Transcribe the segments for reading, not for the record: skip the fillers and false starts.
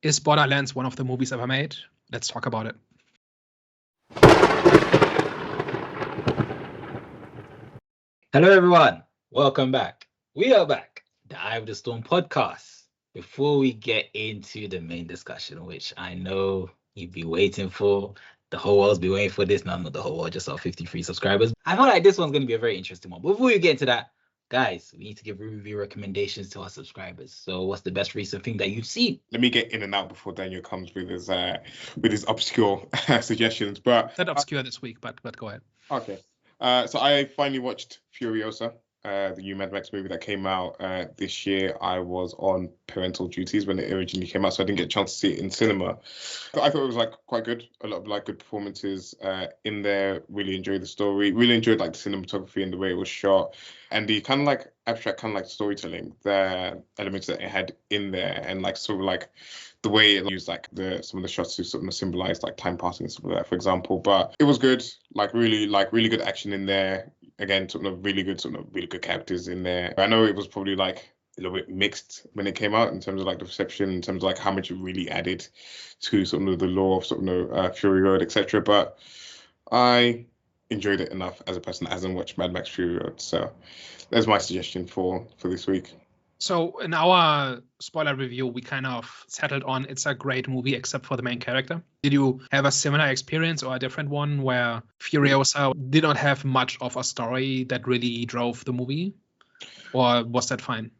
Is Borderlands one of the movies ever made? Let's talk about it. Hello, everyone. Welcome back. We are back, the Eye of the Storm podcast. Before we get into the main discussion, which I know you've been waiting for, the whole world's been waiting for this. No, not the whole world, just our 53 subscribers. I feel like this one's going to be a very interesting one. But before we get into that, guys, we need to give review recommendations to our subscribers. So what's the best recent thing that you've seen? Let me get in and out before Daniel comes with his obscure suggestions. But Not obscure this week, but go ahead. Okay. So I finally watched Furiosa, the new Mad Max movie that came out this year. I was on parental duties when it originally came out, so I didn't get a chance to see it in cinema. But I thought it was quite good. A lot of good performances in there. Really enjoyed the story. Really enjoyed the cinematography and the way it was shot, and the kind of abstract storytelling, the elements that it had in there, and the way it used some of the shots to sort of symbolize time passing and stuff like that, for example. But it was good, really good action in there. Again, really good characters in there. I know it was probably a little bit mixed when it came out in terms of the reception, in terms of how much it really added to the lore of Fury Road, etc. But I enjoyed it enough as a person that hasn't watched Mad Max Fury Road. So there's my suggestion for this week. So in our spoiler review, we kind of settled on it's a great movie except for the main character. Did you have a similar experience or a different one where Furiosa did not have much of a story that really drove the movie? Or was that fine?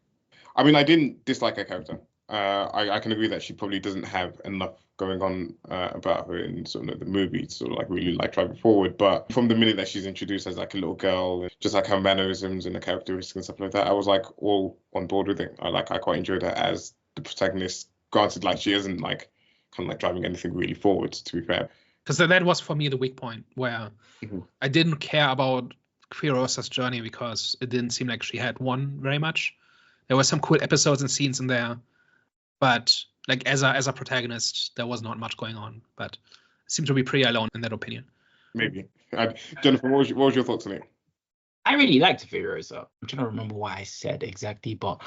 I mean, I didn't dislike her character. I can agree that she probably doesn't have enough going on about her in the movie to really drive it forward. But from the minute that she's introduced as a little girl, just her mannerisms and the characteristics and stuff like that, I was all on board with it. I quite enjoyed her as the protagonist. Granted, she isn't driving anything really forward, to be fair. Because that was for me the weak point where I didn't care about Furiosa's journey because it didn't seem like she had one very much. There were some cool episodes and scenes in there, but as a protagonist, there was not much going on. But it seemed to be pretty alone in that opinion. Maybe. Jennifer, what was your thoughts on it? I really liked Furiosa. I'm trying to remember what I said exactly, but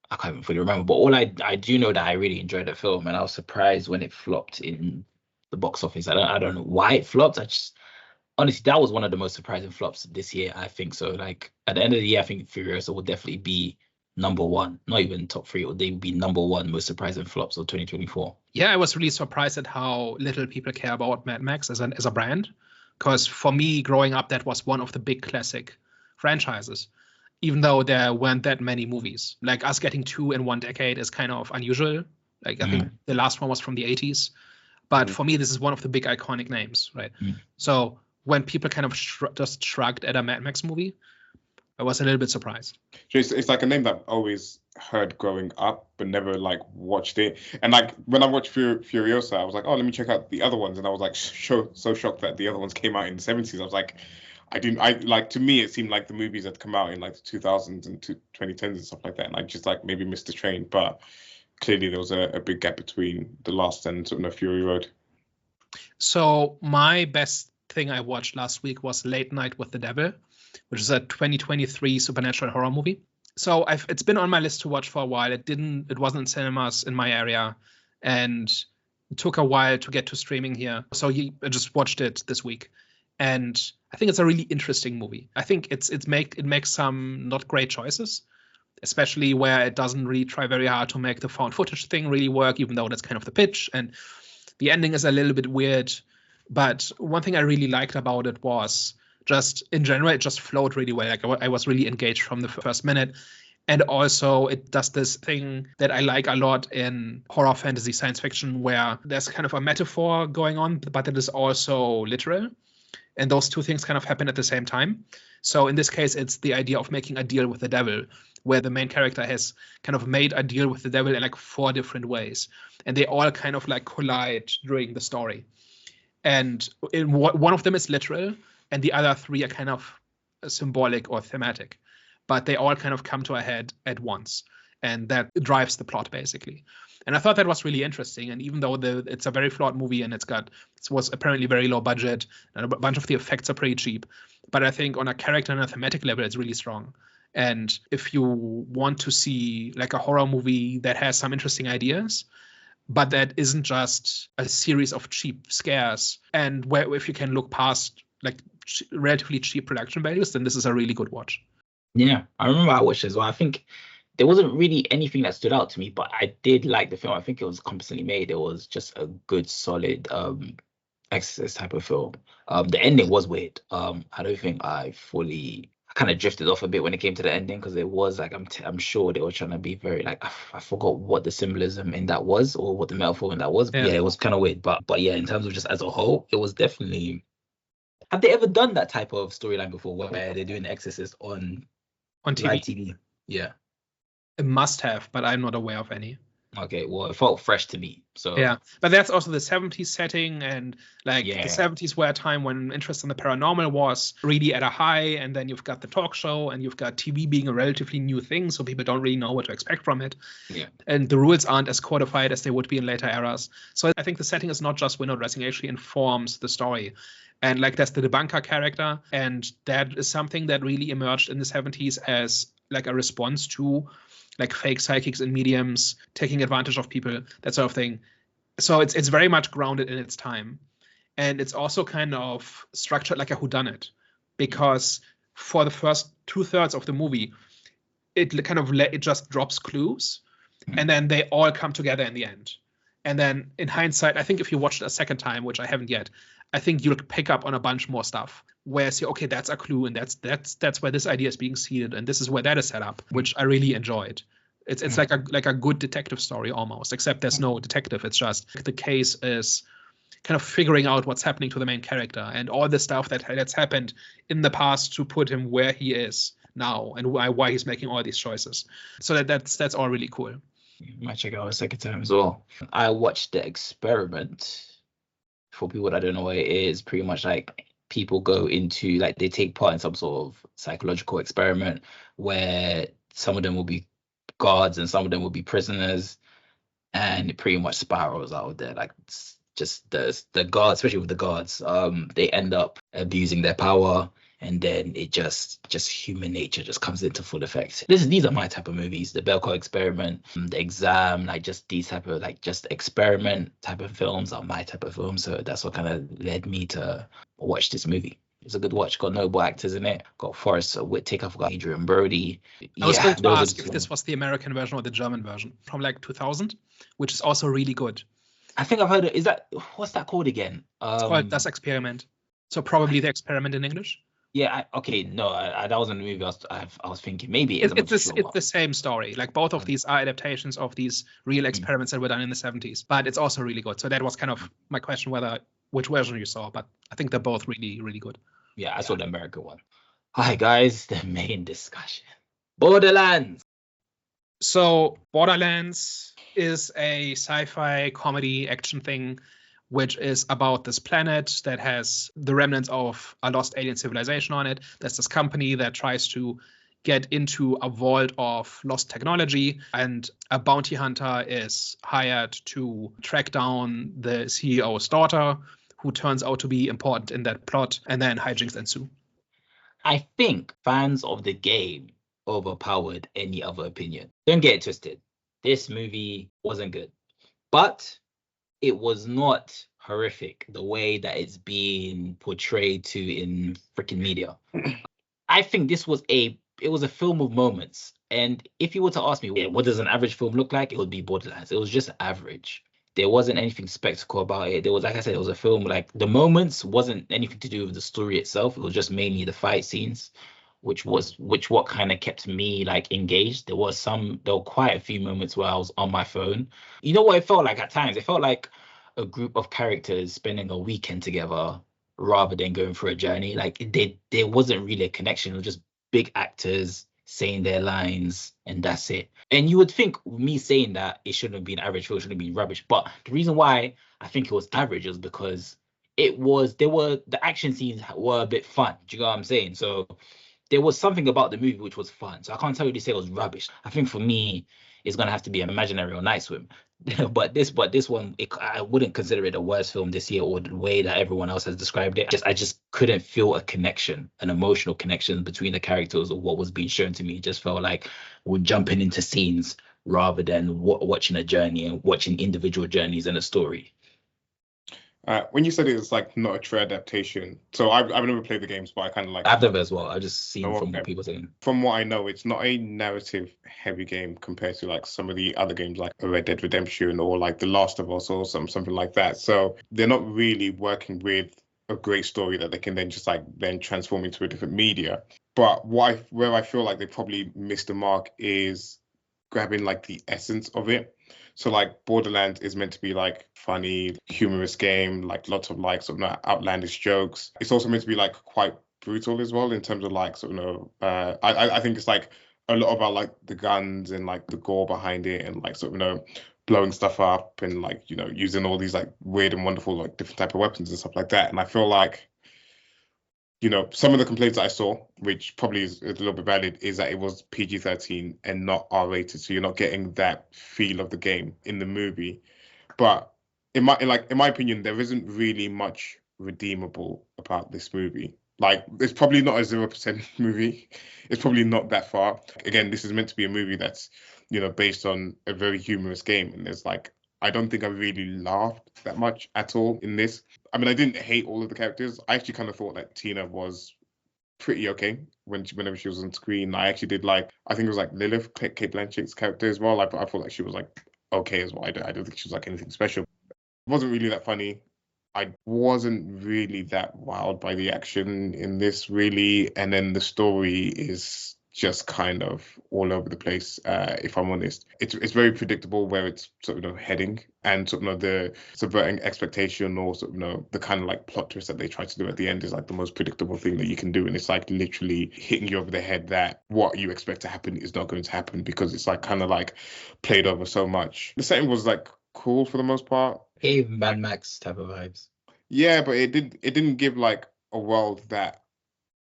I can't even fully remember. But all I do know that I really enjoyed the film, and I was surprised when it flopped in the box office. I don't know why it flopped. Honestly, that was one of the most surprising flops this year, I think. So at the end of the year, I think Furiosa will definitely be number one, not even top three, or they would be number one most surprising flops of 2024. Yeah, I was really surprised at how little people care about Mad Max as a brand. Because for me, growing up, that was one of the big classic franchises, even though there weren't that many movies. Us getting 2 in one decade is kind of unusual. I think the last one was from the 80s. But for me, this is one of the big iconic names, right? So when people kind of just shrugged at a Mad Max movie, I was a little bit surprised. It's a name that I've always heard growing up, but never watched it. And when I watched Furiosa, I was oh, let me check out the other ones. And I was so shocked that the other ones came out in the 70s. I was to me, it seemed like the movies had come out in the 2000s and 2010s and stuff like that. And I just maybe missed the train. But clearly there was a big gap between the last and Fury Road. So my best thing I watched last week was Late Night with the Devil, which is a 2023 supernatural horror movie. So it's been on my list to watch for a while. It wasn't in cinemas in my area, and it took a while to get to streaming here. So I just watched it this week, and I think it's a really interesting movie. I think it makes some not great choices, especially where it doesn't really try very hard to make the found footage thing really work, even though that's kind of the pitch, and the ending is a little bit weird. But one thing I really liked about it was just in general, it just flowed really well. I was really engaged from the first minute. And also it does this thing that I like a lot in horror, fantasy, science fiction, where there's kind of a metaphor going on, but it is also literal. And those two things kind of happen at the same time. So in this case, it's the idea of making a deal with the devil, where the main character has kind of made a deal with the devil in 4 different ways. And they all kind of collide during the story. And one of them is literal, and the other 3 are kind of symbolic or thematic, but they all kind of come to a head at once, and that drives the plot basically. And I thought that was really interesting. And even though it's a very flawed movie and it was apparently very low budget and a bunch of the effects are pretty cheap, but I think on a character and a thematic level, it's really strong. And if you want to see a horror movie that has some interesting ideas, but that isn't just a series of cheap scares. And where if you can look past like relatively cheap production values, then this is a really good watch. Yeah, I remember I watched it as well. I think there wasn't really anything that stood out to me, but I did like the film. I think it was competently made. It was just a good, solid Exorcist type of film. The ending was weird. I don't think I kind of drifted off a bit when it came to the ending, because it was like I'm sure they were trying to be very like I forgot what the symbolism in that was, or what the metaphor in that was. Yeah. Yeah, it was kind of weird. But yeah, in terms of just as a whole, it was definitely. Have they ever done that type of storyline before, where they're doing the Exorcist on TV? live TV? Yeah. It must have, but I'm not aware of any. Okay, well, it felt fresh to me. So yeah, but that's also the 70s setting, and like Yeah. the 70s were a time when interest in the paranormal was really at a high, and then you've got the talk show, and you've got TV being a relatively new thing, so people don't really know what to expect from it. Yeah. And the rules aren't as codified as they would be in later eras. So I think the setting is not just window dressing, it actually informs the story. And like that's the debunker character, and that is something that really emerged in the 70s as like a response to like fake psychics and mediums taking advantage of people, that sort of thing. So it's very much grounded in its time. And it's also kind of structured like a whodunit, because for the first 2/3 of the movie, it just drops clues, and then they all come together in the end. And then in hindsight, I think if you watch it a second time, which I haven't yet, I think you'll pick up on a bunch more stuff where you say, okay, that's a clue, and that's where this idea is being seeded, and this is where that is set up, which I really enjoyed. It's like a good detective story almost, except there's no detective. It's just the case is kind of figuring out what's happening to the main character and all the stuff that's happened in the past to put him where he is now, and why he's making all these choices. So that's all really cool. Might check out a second time as well. I watched The Experiment. For people that don't know what it is, pretty much like people go into, like, they take part in some sort of psychological experiment where some of them will be guards and some of them will be prisoners, and it pretty much spirals out of there. Like, just the guards, especially with the guards, they end up abusing their power, and then it just human nature just comes into full effect. These are my type of movies. The Belko Experiment, The Exam, like just these type of like just experiment type of films are my type of films. So that's what kind of led me to watch this movie. It's a good watch. Got noble actors in it. Got Forrest Whitaker. Got Adrian Brody. I was going to ask if this was the American version or the German version from like 2000, which is also really good. I think I've heard it. What's that called again? It's called Das Experiment. So probably The Experiment in English. Yeah. That wasn't the movie I was thinking. Maybe it's the same story. Like both of these are adaptations of these real experiments that were done in the 70s, but it's also really good. So that was kind of my question, which version you saw, but I think they're both really, really good. Yeah, I saw the American one. Hi guys, the main discussion. Borderlands. So Borderlands is a sci-fi comedy action thing, which is about this planet that has the remnants of a lost alien civilization on it. There's this company that tries to get into a vault of lost technology, and a bounty hunter is hired to track down the CEO's daughter, who turns out to be important in that plot, and then hijinks ensue. I think fans of the game overpowered any other opinion. Don't get it twisted. This movie wasn't good, but it was not horrific the way that it's being portrayed to in freaking media. I think this was a film of moments. And if you were to ask me, what does an average film look like? It would be Borderlands. It was just average. There wasn't anything spectacle about it. There was, like I said, it was a film, like the moments wasn't anything to do with the story itself. It was just mainly the fight scenes, which what kind of kept me like engaged. There were quite a few moments where I was on my phone. You know what it felt like at times? It felt like a group of characters spending a weekend together rather than going for a journey. Like there wasn't really a connection. It was just big actors saying their lines, and that's it. And you would think me saying that it shouldn't have been average, it shouldn't have been rubbish. But the reason why I think it was average is because the action scenes were a bit fun. Do you know what I'm saying? So there was something about the movie which was fun. So I can't tell you to say it was rubbish. I think for me, it's gonna have to be Imaginary or Night Swim. but this one, I wouldn't consider it a worst film this year, or the way that everyone else has described it. I just couldn't feel a connection, an emotional connection between the characters or what was being shown to me. It just felt like we're jumping into scenes rather than watching a journey and watching individual journeys and a story. When you said it's like not a true adaptation, so I've never played the games, but I kind of like. I've never as well. I've just seen Oh, from okay. what people saying. From what I know, it's not a narrative heavy game compared to like some of the other games like Red Dead Redemption or like The Last of Us or something like that. So they're not really working with a great story that they can then just like then transform into a different media. But where I feel like they probably missed the mark is grabbing like the essence of it. So like Borderlands is meant to be like funny, humorous game, like lots of like sort of outlandish jokes. It's also meant to be like quite brutal as well in terms of like sort of I think it's like a lot about like the guns and like the gore behind it and like sort of blowing stuff up and like using all these like weird and wonderful like different type of weapons and stuff like that. And I feel like some of the complaints that I saw, which probably is a little bit valid, is that it was PG-13 and not R-rated, so you're not getting that feel of the game in the movie. But in my opinion, there isn't really much redeemable about this movie. Like, it's probably not a 0% movie. It's probably not that far. Again, this is meant to be a movie that's, based on a very humorous game, and there's like, I don't think I really laughed that much at all in this. I mean, I didn't hate all of the characters. I actually kind of thought that Tina was pretty okay whenever she was on screen. I actually did like, I think it was like Lillith, Cate Blanchett's character as well. I thought like she was like okay as well. I don't think she was like anything special. It wasn't really that funny. I wasn't really that wowed by the action in this really. And then the story is just kind of all over the place, if I'm honest. It's very predictable where it's sort of heading and sort of the subverting expectation or sort of the kind of like plot twist that they try to do at the end is like the most predictable thing that you can do. And it's like literally hitting you over the head that what you expect to happen is not going to happen because it's like kind of like played over so much. The setting was like cool for the most part. Gave Mad Max type of vibes. Yeah, but it didn't give like a world that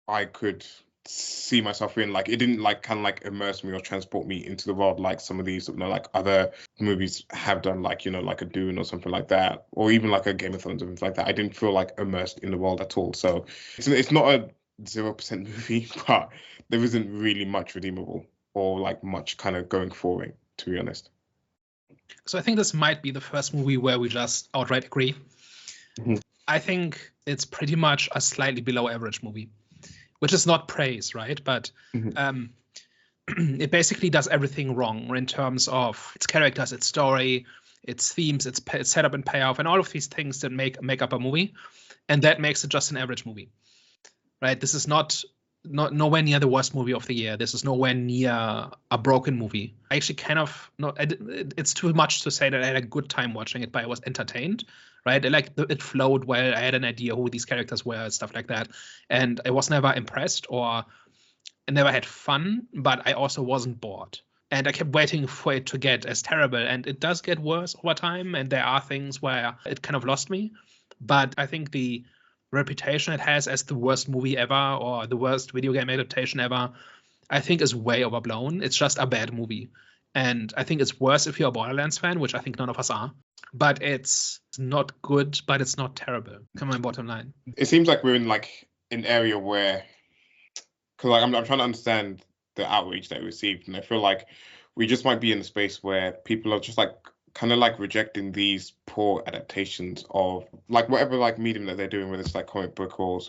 I could see myself in. Like it didn't like kind of like immerse me or transport me into the world like some of these like other movies have done, like like a Dune or something like that, or even like a Game of Thrones or things like that. I didn't feel like immersed in the world at all. So it's not a 0% movie, but there isn't really much redeemable or like much kind of going forward, to be honest. So I think this might be the first movie where we just outright agree. Mm-hmm. I think it's pretty much a slightly below average movie, which is not praise, right? But it basically does everything wrong in terms of its characters, its story, its themes, its setup and payoff, and all of these things that make up a movie, and that makes it just an average movie, right? This is not nowhere near the worst movie of the year. This is nowhere near a broken movie. I actually kind of it's too much to say that I had a good time watching it, but I was entertained, right? It flowed well. I had an idea who these characters were, stuff like that, and I was never impressed or I never had fun, but I also wasn't bored. And I kept waiting for it to get as terrible, and it does get worse over time. And there are things where it kind of lost me, but I think the reputation it has as the worst movie ever or the worst video game adaptation ever, I think is way overblown. It's just a bad movie. And I think it's worse if you're a Borderlands fan, which I think none of us are. But it's not good, but it's not terrible. Come on, bottom line. It seems like we're in like an area where, because like I'm trying to understand the outreach that we received, and I feel like we just might be in a space where people are just like kind of like rejecting these poor adaptations of like whatever like medium that they're doing, whether it's like comic book or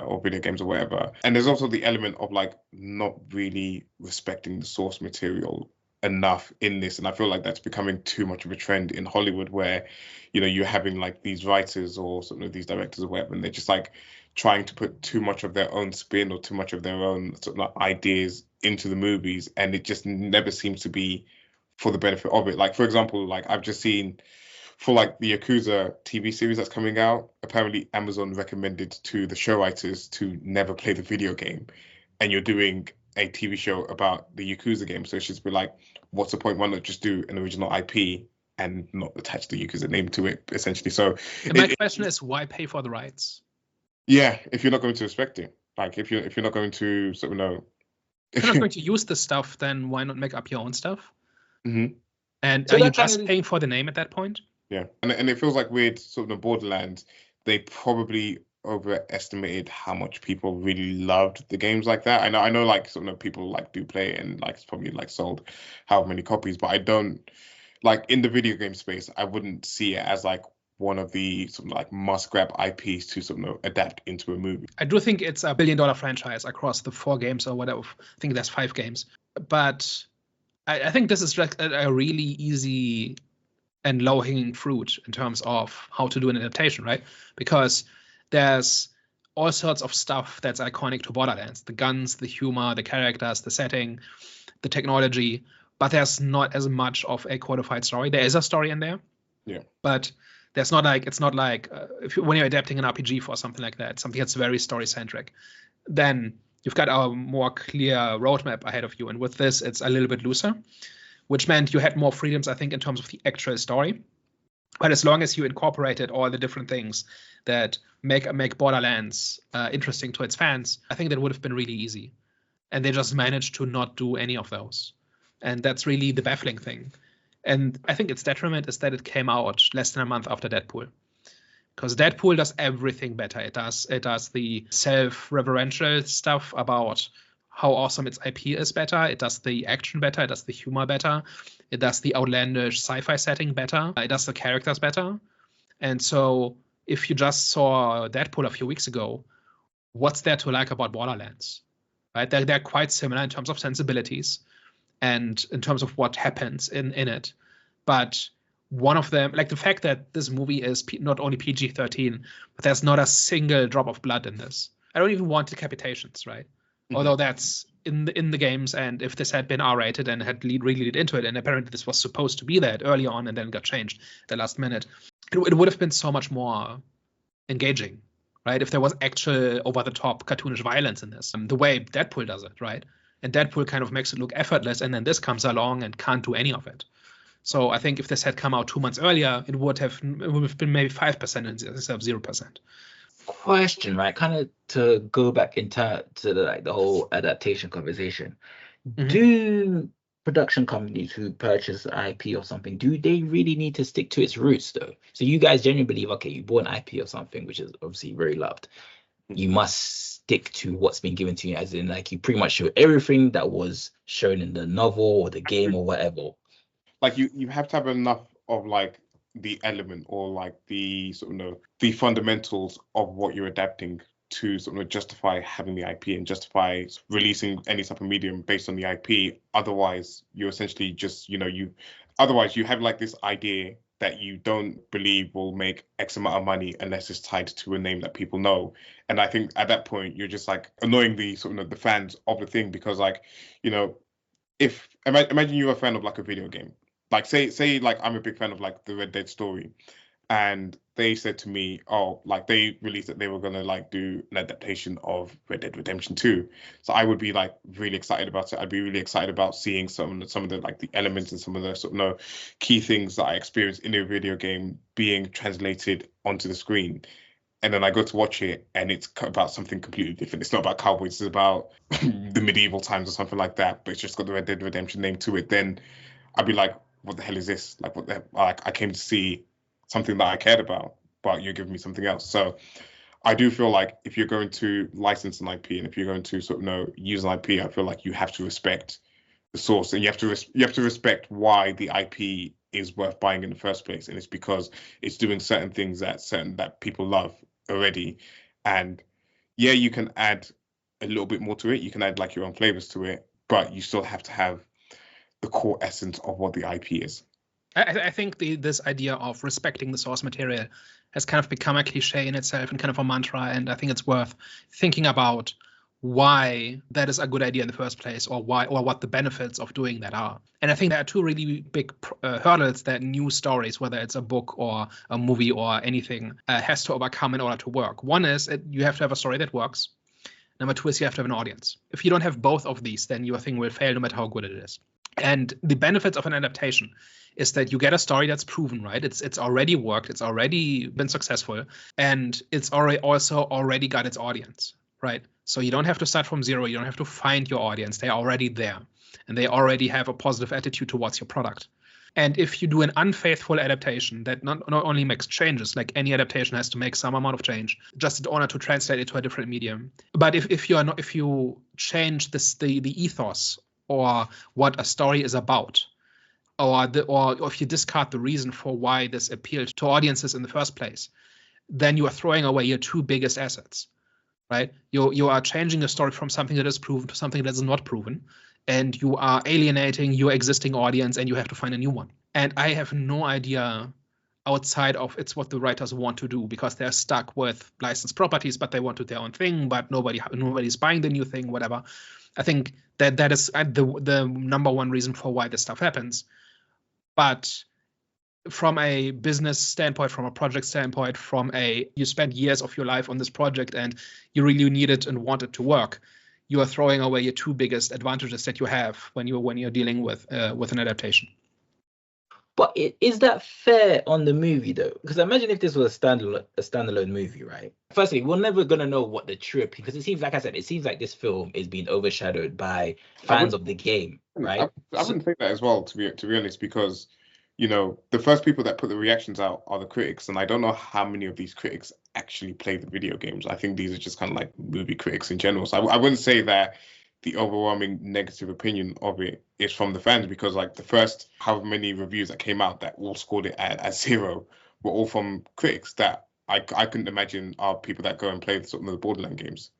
or video games or whatever. And there's also the element of like not really respecting the source material enough in this, and I feel like that's becoming too much of a trend in Hollywood, where you're having like these writers or these directors or whatever, and they're just like trying to put too much of their own spin or too much of their own ideas into the movies, and it just never seems to be for the benefit of it. Like, for example, like I've just seen for like the Yakuza TV series that's coming out, apparently Amazon recommended to the show writers to never play the video game, and you're doing a TV show about the Yakuza game. So it's just be like, what's the point? Why not just do an original IP and not attach the Yakuza name to it, essentially? So my question is, why pay for the rights? Yeah, if you're not going to respect it, like if you're not going to if you're not going to use the stuff, then why not make up your own stuff? Mm-hmm. And so are you just paying for the name at that point? Yeah, and it feels like with Borderlands, they probably overestimated how much people really loved the games like that. I know like some people like do play it and like it's probably like sold how many copies, but I don't like in the video game space, I wouldn't see it as like one of the sort of like must grab IPs to sort of adapt into a movie. I do think it's a $1 billion franchise across the 4 games or whatever. I think there's 5 games, but I think this is like a really easy and low-hanging fruit in terms of how to do an adaptation, right? Because there's all sorts of stuff that's iconic to Borderlands: the guns, the humor, the characters, the setting, the technology. But there's not as much of a codified story. There is a story in there, yeah, but there's not like it's not like when you're adapting an RPG for something like that, something that's very story-centric, then you've got a more clear roadmap ahead of you. And with this, it's a little bit looser, which meant you had more freedoms, I think, in terms of the actual story. But as long as you incorporated all the different things that make Borderlands interesting to its fans, I think that would have been really easy. And they just managed to not do any of those. And that's really the baffling thing. And I think its detriment is that it came out less than a month after Deadpool. Because Deadpool does everything better. It does the self-reverential stuff about how awesome its IP is better. It does the action better. It does the humor better. It does the outlandish sci-fi setting better. It does the characters better. And so if you just saw Deadpool a few weeks ago, what's there to like about Borderlands? Right? They're quite similar in terms of sensibilities and in terms of what happens in it. But one of them, like the fact that this movie is not only PG-13, but there's not a single drop of blood in this. I don't even want decapitations, right? Mm-hmm. Although that's in the games, and if this had been R-rated and had really lead into it, and apparently this was supposed to be that early on and then got changed at the last minute, it would have been so much more engaging, right? If there was actual over-the-top cartoonish violence in this, the way Deadpool does it, right? And Deadpool kind of makes it look effortless, and then this comes along and can't do any of it. So I think if this had come out 2 months earlier, it would have been maybe 5% instead of 0%. Question, right? Kind of to go back into the whole adaptation conversation. Mm-hmm. Do production companies who purchase IP or something, do they really need to stick to its roots though? So you guys genuinely believe, okay, you bought an IP or something, which is obviously very loved. You must stick to what's been given to you, as in like you pretty much show everything that was shown in the novel or the game or whatever. Like you have to have enough of like the element or like the sort of the fundamentals of what you're adapting to sort of justify having the IP and justify releasing any type of medium based on the IP. Otherwise, you're essentially just otherwise you have like this idea that you don't believe will make X amount of money unless it's tied to a name that people know. And I think at that point you're just like annoying the sort of the fans of the thing, because like if imagine you're a fan of like a video game. Like say like I'm a big fan of like the Red Dead story, and they said to me, oh, like they released that they were gonna like do an adaptation of Red Dead Redemption 2. So I would be like really excited about it. I'd be really excited about seeing some of the like the elements and some of the sort of key things that I experienced in a video game being translated onto the screen. And then I go to watch it and it's about something completely different. It's not about cowboys, it's about the medieval times or something like that, but it's just got the Red Dead Redemption name to it. Then I'd be like, what the hell is this? Like, what the like? I came to see something that I cared about, but you're giving me something else. So I do feel like if you're going to license an IP and if you're going to sort of use an IP, I feel like you have to respect the source, and you have to respect why the IP is worth buying in the first place, and it's because it's doing certain things that people love already. And yeah, you can add a little bit more to it. You can add like your own flavors to it, but you still have to have the core essence of what the IP is. I think this idea of respecting the source material has kind of become a cliche in itself and kind of a mantra, and I think it's worth thinking about why that is a good idea in the first place, or what the benefits of doing that are. And I think there are 2 really big hurdles that new stories, whether it's a book or a movie or anything, has to overcome in order to work. One is you have to have a story that works. Number 2 is you have to have an audience. If you don't have both of these, then your thing will fail no matter how good it is. And the benefits of an adaptation is that you get a story that's proven, right? It's already worked, it's already been successful, and it's already got its audience, right? So you don't have to start from zero, you don't have to find your audience. They're already there, and they already have a positive attitude towards your product. And if you do an unfaithful adaptation that not only makes changes, like any adaptation has to make some amount of change just in order to translate it to a different medium. But if you change the ethos or what a story is about, or if you discard the reason for why this appealed to audiences in the first place, then you are throwing away your two biggest assets, right? You are changing a story from something that is proven to something that is not proven, and you are alienating your existing audience, and you have to find a new one. And I have no idea outside of it's what the writers want to do, because they're stuck with licensed properties, but they want to do their own thing, but nobody's buying the new thing, whatever. I think that is the number one reason for why this stuff happens. But from a business standpoint, from a project standpoint, you spent years of your life on this project and you really need it and want it to work, you are throwing away your two biggest advantages that you have when you're dealing with an adaptation. But is that fair on the movie though? Because imagine if this was a standalone movie, right? Firstly, we're never gonna know what the true, because it seems like this film is being overshadowed by fans of the game, right? I wouldn't think that as well, to be honest, because the first people that put the reactions out are the critics, and I don't know how many of these critics actually play the video games. I think these are just kind of like movie critics in general. So I wouldn't say that the overwhelming negative opinion of it is from the fans, because like the first however many reviews that came out that all scored it at 0 were all from critics that I couldn't imagine are people that go and play some of the Borderlands games.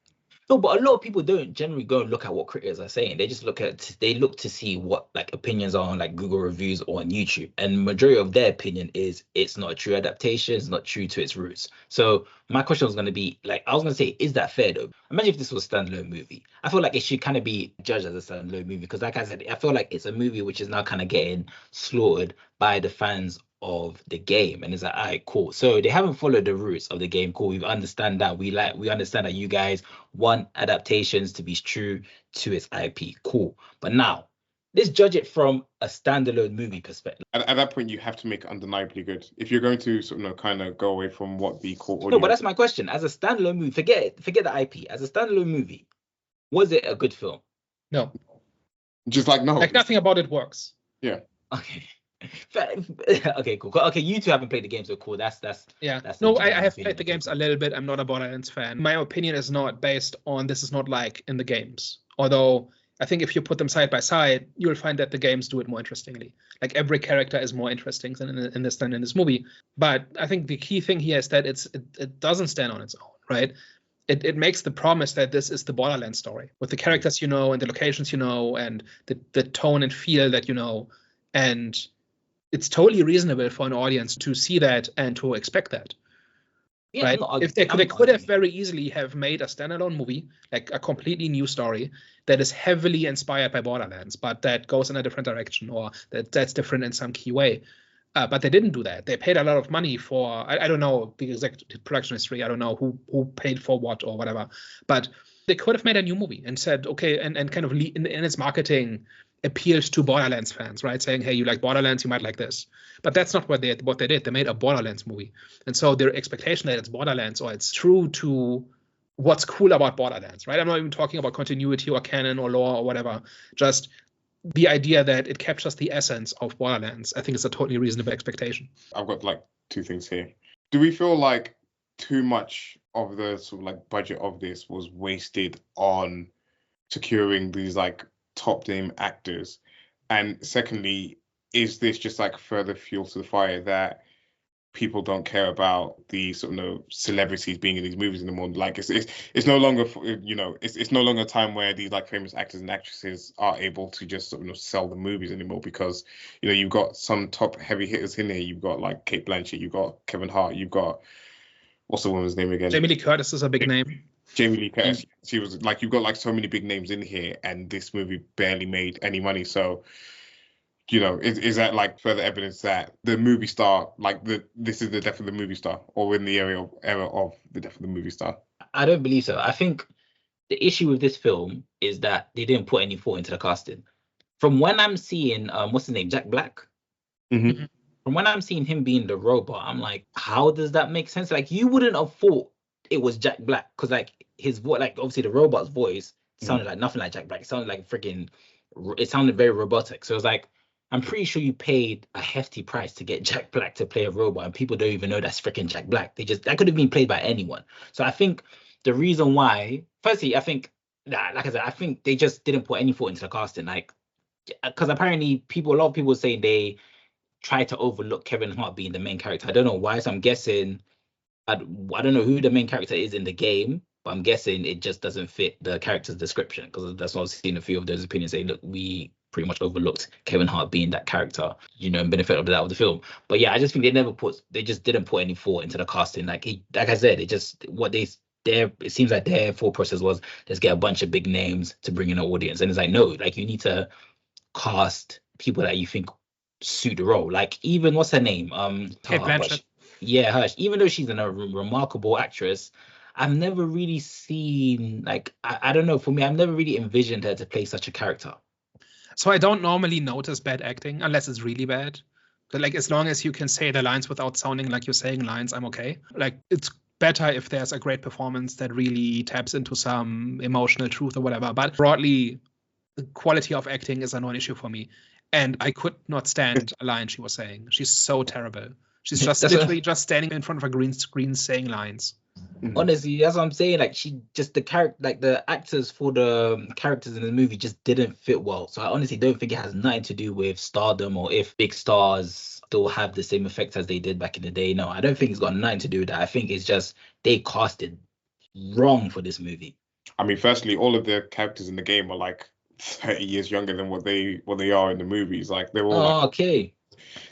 No, but a lot of people don't generally go and look at what critics are saying. They just look to see what like opinions are on like Google reviews or on YouTube. And majority of their opinion is it's not a true adaptation, it's not true to its roots. So my question was going to be like, I was going to say, is that fair though? Imagine if this was a standalone movie. I feel like it should kind of be judged as a standalone movie, because like I said, I feel like it's a movie which is now kind of getting slaughtered by the fans of the game, and it's like, all right, cool. So they haven't followed the roots of the game. Cool, we understand that. We understand that you guys want adaptations to be true to its IP. Cool, but now let's judge it from a standalone movie perspective. At that point, you have to make it undeniably good. If you're going to sort of kind of go away from what the core audience... No, but that's my question. As a standalone movie, forget the IP. As a standalone movie, was it a good film? No. Just like no. Like nothing about it works. Yeah. Okay. Okay, cool. Okay, you two haven't played the game, so cool. That's no. I have played the games a little bit. I'm not a Borderlands fan. My opinion is not based on this is not like in the games. Although I think if you put them side by side, you'll find that the games do it more interestingly. Like every character is more interesting than in this movie. But I think the key thing here is that it doesn't stand on its own, right? It makes the promise that this is the Borderlands story with the characters and the locations and the tone and feel that and it's totally reasonable for an audience to see that and to expect that. Yeah, right? If they could have very easily have made a standalone movie, like a completely new story that is heavily inspired by Borderlands, but that goes in a different direction, or that's different in some key way. But they didn't do that. They paid a lot of money for, I don't know the exact production history. I don't know who paid for what or whatever. But they could have made a new movie and said, okay, and kind of in its marketing appealed to Borderlands fans, right? Saying, hey, you like Borderlands, you might like this. But that's not what they did. They made a Borderlands movie. And so their expectation that it's Borderlands or it's true to what's cool about Borderlands, right? I'm not even talking about continuity or canon or lore or whatever. Just the idea that it captures the essence of Borderlands, I think it's a totally reasonable expectation. I've got like two things here. Do we feel like too much of the sort of like budget of this was wasted on securing these like top name actors? And secondly, is this just like further fuel to the fire that people don't care about the sort of celebrities being in these movies anymore? Like it's no longer it's no longer a time where these like famous actors and actresses are able to just sort of sell the movies anymore, because you've got some top heavy hitters in here. You've got like Cate Blanchett, you've got Kevin Hart, you've got, what's the woman's name again? Jamie Lee Curtis is a big name. Jamie Lee Curtis. She was like, you've got like so many big names in here, and this movie barely made any money. So, is that like further evidence that the movie star, like this is the death of the movie star, or we're in the era of the death of the movie star? I don't believe so. I think the issue with this film is that they didn't put any thought into the casting. From when I'm seeing, what's his name, Jack Black? Mm-hmm. From when I'm seeing him being the robot, I'm like, how does that make sense? Like, you wouldn't have thought it was Jack Black, because like his voice, like obviously the robot's voice sounded like nothing like Jack Black. It sounded like it sounded very robotic. So it was like, I'm pretty sure you paid a hefty price to get Jack Black to play a robot, and people don't even know that's freaking Jack Black. That could have been played by anyone. So I think the reason why, firstly, I think that, like I said, I think they just didn't put any thought into the casting, like, because apparently a lot of people say they try to overlook Kevin Hart being the main character. I don't know why, so I'm guessing I don't know who the main character is in the game, but I'm guessing it just doesn't fit the character's description, because that's what I've seen a few of those opinions saying, look, we pretty much overlooked Kevin Hart being that character, and benefit of the doubt of the film. But yeah, I just think they just didn't put any thought into the casting. Like I said, it seems like their thought process was, let's get a bunch of big names to bring in an audience. And it's like, no, like you need to cast people that you think suit the role. Like, even what's her name? Cate Blanchett. Yeah, her. Even though she's a remarkable actress, I've never really seen, like, I don't know, for me, I've never really envisioned her to play such a character. So I don't normally notice bad acting unless it's really bad. But like, as long as you can say the lines without sounding like you're saying lines, I'm okay. Like, it's better if there's a great performance that really taps into some emotional truth or whatever. But broadly, the quality of acting is a non-issue for me. And I could not stand a line she was saying. She's so terrible. She's just literally just standing in front of a green screen saying lines. Honestly, that's what I'm saying. Like, she just, the actors for the characters in the movie just didn't fit well. So I honestly don't think it has nothing to do with stardom, or if big stars still have the same effect as they did back in the day. No, I don't think it's got nothing to do with that. I think it's just they casted wrong for this movie. I mean, firstly, all of the characters in the game are like 30 years younger than what they are in the movies. Like, they're all okay.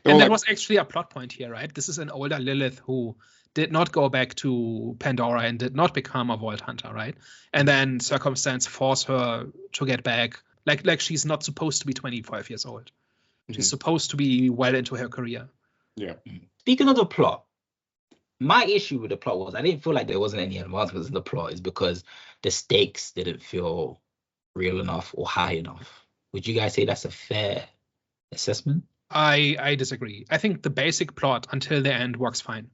And that was actually a plot point here, right? This is an older Lillith who did not go back to Pandora and did not become a Vault Hunter, right? And then circumstance forced her to get back. Like she's not supposed to be 25 years old. She's supposed to be well into her career. Yeah. Speaking of the plot, my issue with the plot was I didn't feel like there wasn't any advancements in the plot, is because the stakes didn't feel real enough or high enough. Would you guys say that's a fair assessment? I disagree. I think the basic plot until the end works fine.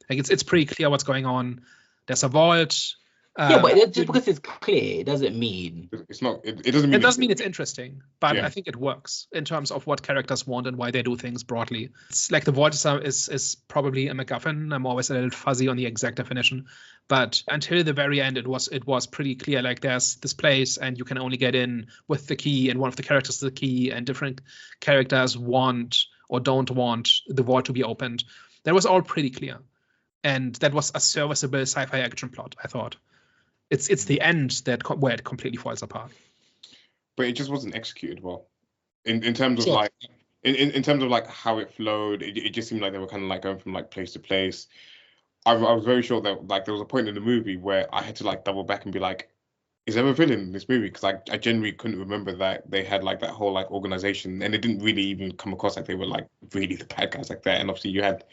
Like, it's pretty clear what's going on. There's a vault. Yeah, but just because it's clear, it doesn't mean it's not. It doesn't mean. It does mean it's interesting, but Yeah. I think it works in terms of what characters want and why they do things broadly. It's like the vault is probably a MacGuffin. I'm always a little fuzzy on the exact definition, but until the very end, it was pretty clear. Like, there's this place, and you can only get in with the key, and one of the characters is the key, and different characters want or don't want the vault to be opened. That was all pretty clear, and that was a serviceable sci-fi action plot, I thought. It's the end where it completely falls apart. But it just wasn't executed well. In terms of like in terms of like how it flowed, it just seemed like they were kind of like going from like place to place. I was very sure that like there was a point in the movie where I had to like double back and be like, is there a villain in this movie? Because I genuinely couldn't remember that they had like that whole like organization, and it didn't really even come across like they were like really the bad guys like that. And obviously you had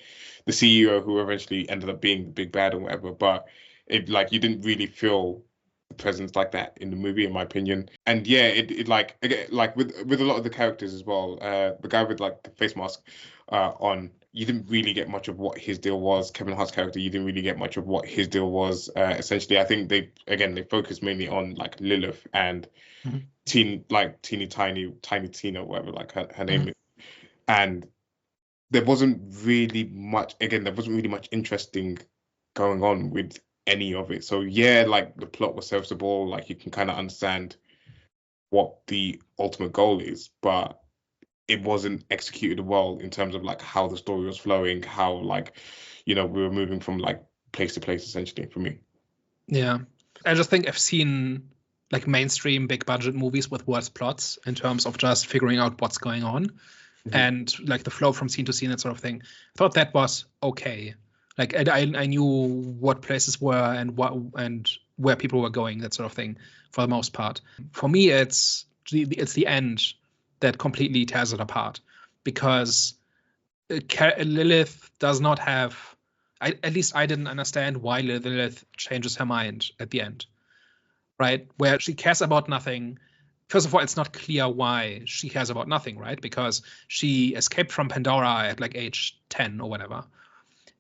the CEO who eventually ended up being the big bad or whatever, but it like you didn't really feel the presence like that in the movie, in my opinion. And yeah, it like again, like with a lot of the characters as well, the guy with like the face mask on, you didn't really get much of what his deal was. Kevin Hart's character, you didn't really get much of what his deal was. Essentially, I think they focused mainly on like Lillith and teeny tiny Tina, whatever like her name is, and there wasn't really much interesting going on with any of it. So yeah, like the plot was serviceable, like you can kind of understand what the ultimate goal is, but it wasn't executed well in terms of like how the story was flowing, how like, we were moving from like place to place, essentially, for me. Yeah, I just think I've seen like mainstream big budget movies with worse plots in terms of just figuring out what's going on and like the flow from scene to scene, that sort of thing. I thought that was okay. Like I knew what places were and where people were going, that sort of thing, for the most part. For me, it's the end that completely tears it apart, because Lillith does not have. At least I didn't understand why Lillith changes her mind at the end, right? Where she cares about nothing. First of all, it's not clear why she cares about nothing, right? Because she escaped from Pandora at like age 10 or whatever.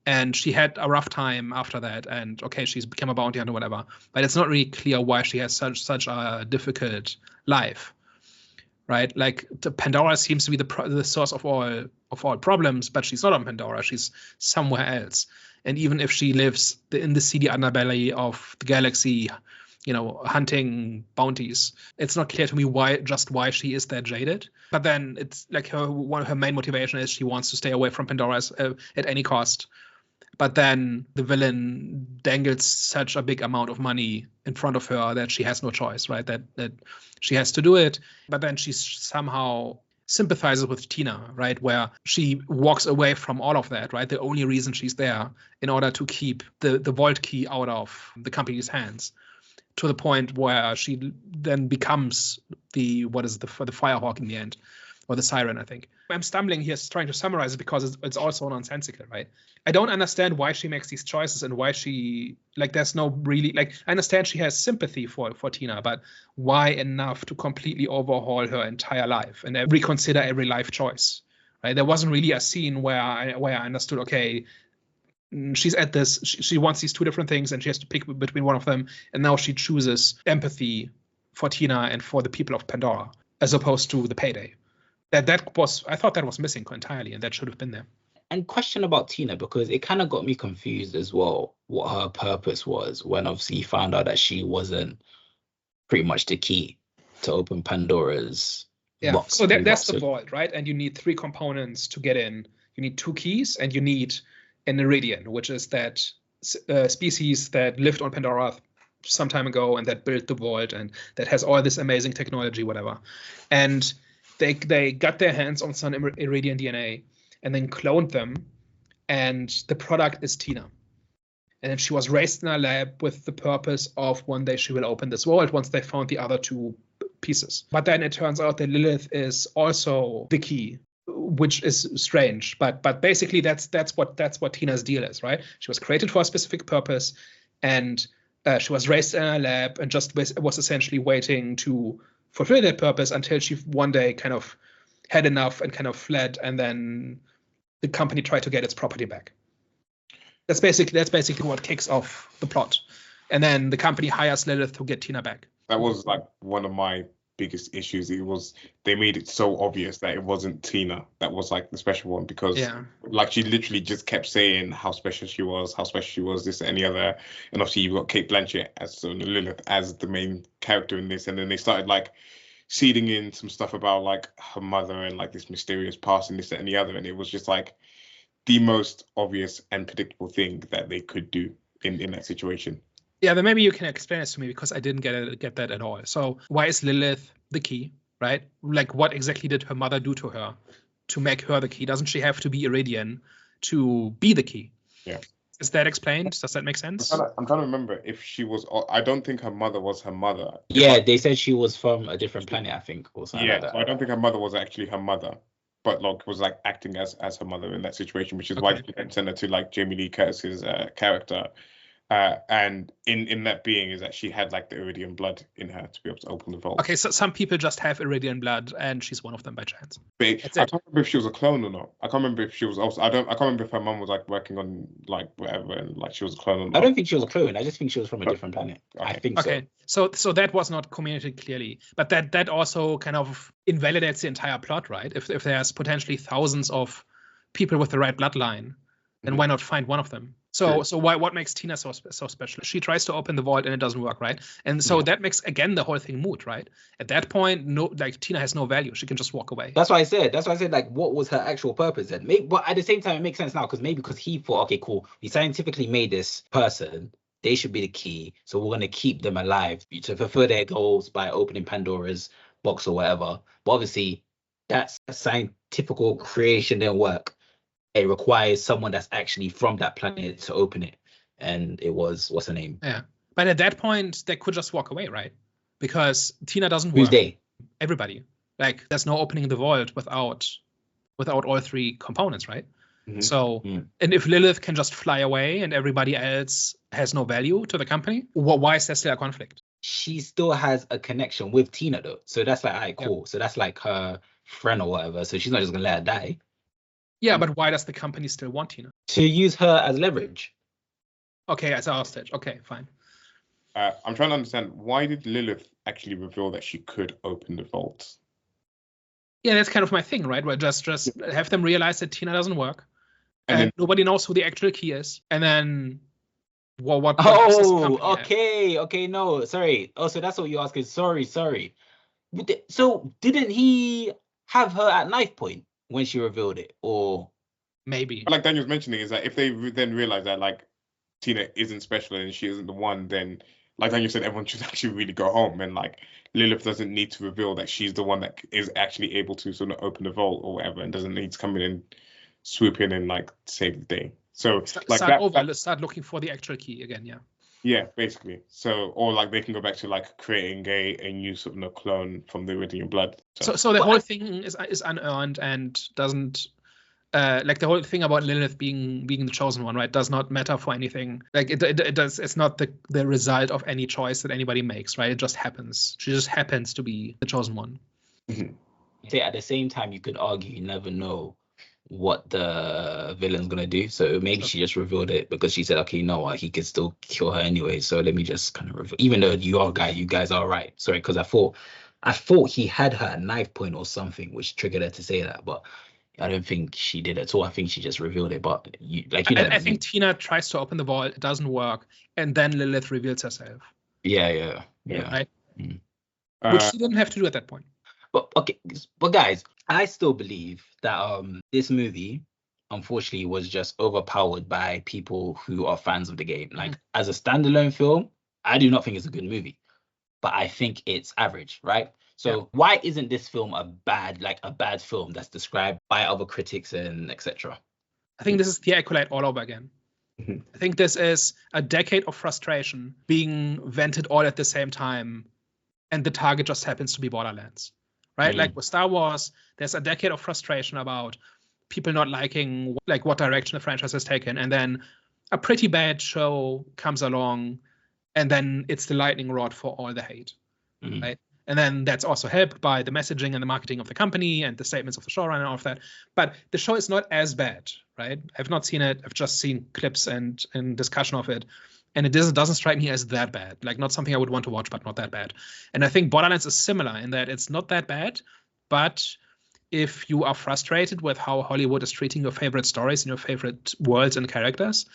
And she had a rough time after that, and okay, she's become a bounty hunter or whatever. But it's not really clear why she has such a difficult life, right? Like Pandora seems to be the source of all problems, but she's not on Pandora. She's somewhere else. And even if she lives in the seedy underbelly of the galaxy, hunting bounties, it's not clear to me why she is that jaded. But then it's like one of her main motivation is she wants to stay away from Pandora at any cost. But then the villain dangles such a big amount of money in front of her that she has no choice, right? That she has to do it. But then she somehow sympathizes with Tina, right? Where she walks away from all of that, right? The only reason she's there in order to keep the vault key out of the company's hands, to the point where she then becomes the Firehawk in the end, or the Siren, I think. I'm stumbling here trying to summarize it because it's also nonsensical, right? I don't understand why she makes these choices and why she, there's no really, I understand she has sympathy for Tina, but why enough to completely overhaul her entire life and reconsider every life choice, right? There wasn't really a scene where I understood, okay, she's at this, she wants these two different things and she has to pick between one of them, and now she chooses empathy for Tina and for the people of Pandora as opposed to the payday. I thought that was missing entirely, and that should have been there. And question about Tina, because it kind of got me confused as well, what her purpose was when obviously you found out that she wasn't pretty much the key to open Pandora's box. So that's the vault, right? And you need 3 components to get in. You need 2 keys, and you need an Iridian, which is that species that lived on Pandora some time ago and that built the vault and that has all this amazing technology, whatever. And they got their hands on some Iridian DNA and then cloned them, and the product is Tina. And she was raised in a lab with the purpose of one day she will open this vault once they found the other 2 pieces. But then it turns out that Lillith is also the key, which is strange. But basically that's what Tina's deal is, right? She was created for a specific purpose, and she was raised in a lab and just was essentially waiting to fulfill that purpose until she one day kind of had enough and kind of fled, and then the company tried to get its property back. That's basically what kicks off the plot. And then the company hires Lillith to get Tina back. That was one of my biggest issues. They made it so obvious that it wasn't Tina that was the special one, because she literally just kept saying how special she was, this and the other. And obviously you've got Cate Blanchett as Lillith as the main character in this, and then they started seeding in some stuff about her mother and this mysterious past and this that, and the other, and it was just the most obvious and predictable thing that they could do in that situation. Yeah, then maybe you can explain this to me, because I didn't get that at all. So why is Lillith the key, right? What exactly did her mother do to her to make her the key? Doesn't she have to be Iridian to be the key? Yeah. Is that explained? Does that make sense? I'm trying to remember if she was. I don't think her mother was her mother. Yeah, they said she was from a different planet, I think, or something like that. So I don't think her mother was actually her mother, but was acting as her mother in that situation, which is why she then sent her to Jamie Lee Curtis's character. And in that being is that she had the Iridian blood in her to be able to open the vault. Okay, so some people just have Iridian blood, and she's one of them by chance. But I can't remember if she was a clone or not. I can't remember if she was also. I can't remember if her mum was working on whatever, and she was a clone or not. I don't think she was a clone. I just think she was from a different planet. Okay. I think so. Okay, so that was not communicated clearly, but that also kind of invalidates the entire plot, right? If there's potentially thousands of people with the right bloodline, then why not find one of them? So what makes Tina so special? She tries to open the vault and it doesn't work, right? And so that makes again the whole thing moot, right? At that point, Tina has no value. She can just walk away. That's why I said what was her actual purpose then? But at the same time, it makes sense now, because he thought, okay, cool, we scientifically made this person, they should be the key, so we're gonna keep them alive to fulfill their goals by opening Pandora's box or whatever. But obviously, that's a scientific creation didn't work. It requires someone that's actually from that planet to open it. And it was, what's her name? Yeah. But at that point, they could just walk away, right? Because Tina doesn't work. Who's they? Everybody. There's no opening the vault without all 3 components, right? Mm-hmm. So, and if Lillith can just fly away and everybody else has no value to the company, why is there still a conflict? She still has a connection with Tina, though. So that's all right, cool. Yep. So that's her friend or whatever. So she's not just going to let her die. Yeah, but why does the company still want Tina? To use her as leverage. Okay, as a hostage. Okay, fine. I'm trying to understand, why did Lillith actually reveal that she could open the vault? Yeah, that's kind of my thing, right? Where just have them realize that Tina doesn't work, and then nobody knows who the actual key is, and then what does this company have? Okay, no, sorry. Oh, so that's what you're asking. Sorry. So didn't he have her at knife point when she revealed it, or Maybe. like Daniel's mentioning is that if they then realize that like Tina isn't special and she isn't the one, then like Daniel said, everyone should actually really go home, and like Lillith doesn't need to reveal that she's the one that is actually able to sort of open the vault or whatever, and doesn't need to come in and swoop in and like save the day. So start looking for the actual key again. Yeah, basically. So, or like they can go back to like creating a new sort of clone from the original blood. So the whole thing is unearned and doesn't like the whole thing about Lillith being the chosen one, right? Does not matter for anything. Like it does. It's not the result of any choice that anybody makes, right? It just happens. She just happens to be the chosen one. Mm-hmm. At the same time, you could argue you never know what the villain's gonna do, so maybe she just revealed it because she said, okay, you know what, he could still kill her anyway, so let me just kind of reveal, even though you guys are right. Sorry, because I thought he had her at knife point or something which triggered her to say that, but I don't think she did at all. I think she just revealed it. But I think Tina tries to open the vault, it doesn't work, and then Lillith reveals herself. Yeah. Right. Which she didn't have to do at that point. But guys, I still believe that this movie, unfortunately, was just overpowered by people who are fans of the game. Like as a standalone film, I do not think it's a good movie, but I think it's average, right? So why isn't this film a bad film that's described by other critics and etc.? I think this is the Acolyte all over again. I think this is a decade of frustration being vented all at the same time, and the target just happens to be Borderlands. Right? Like with Star Wars, there's a decade of frustration about people not liking like what direction the franchise has taken, and then a pretty bad show comes along, and then it's the lightning rod for all the hate. Right? And then that's also helped by the messaging and the marketing of the company and the statements of the showrunner and all of that. But the show is not as bad, right? I've not seen it. I've just seen clips and discussion of it. And it doesn't strike me as that bad. Like not something I would want to watch, but not that bad. And I think Borderlands is similar in that it's not that bad. But if you are frustrated with how Hollywood is treating your favorite stories and your favorite worlds and characters,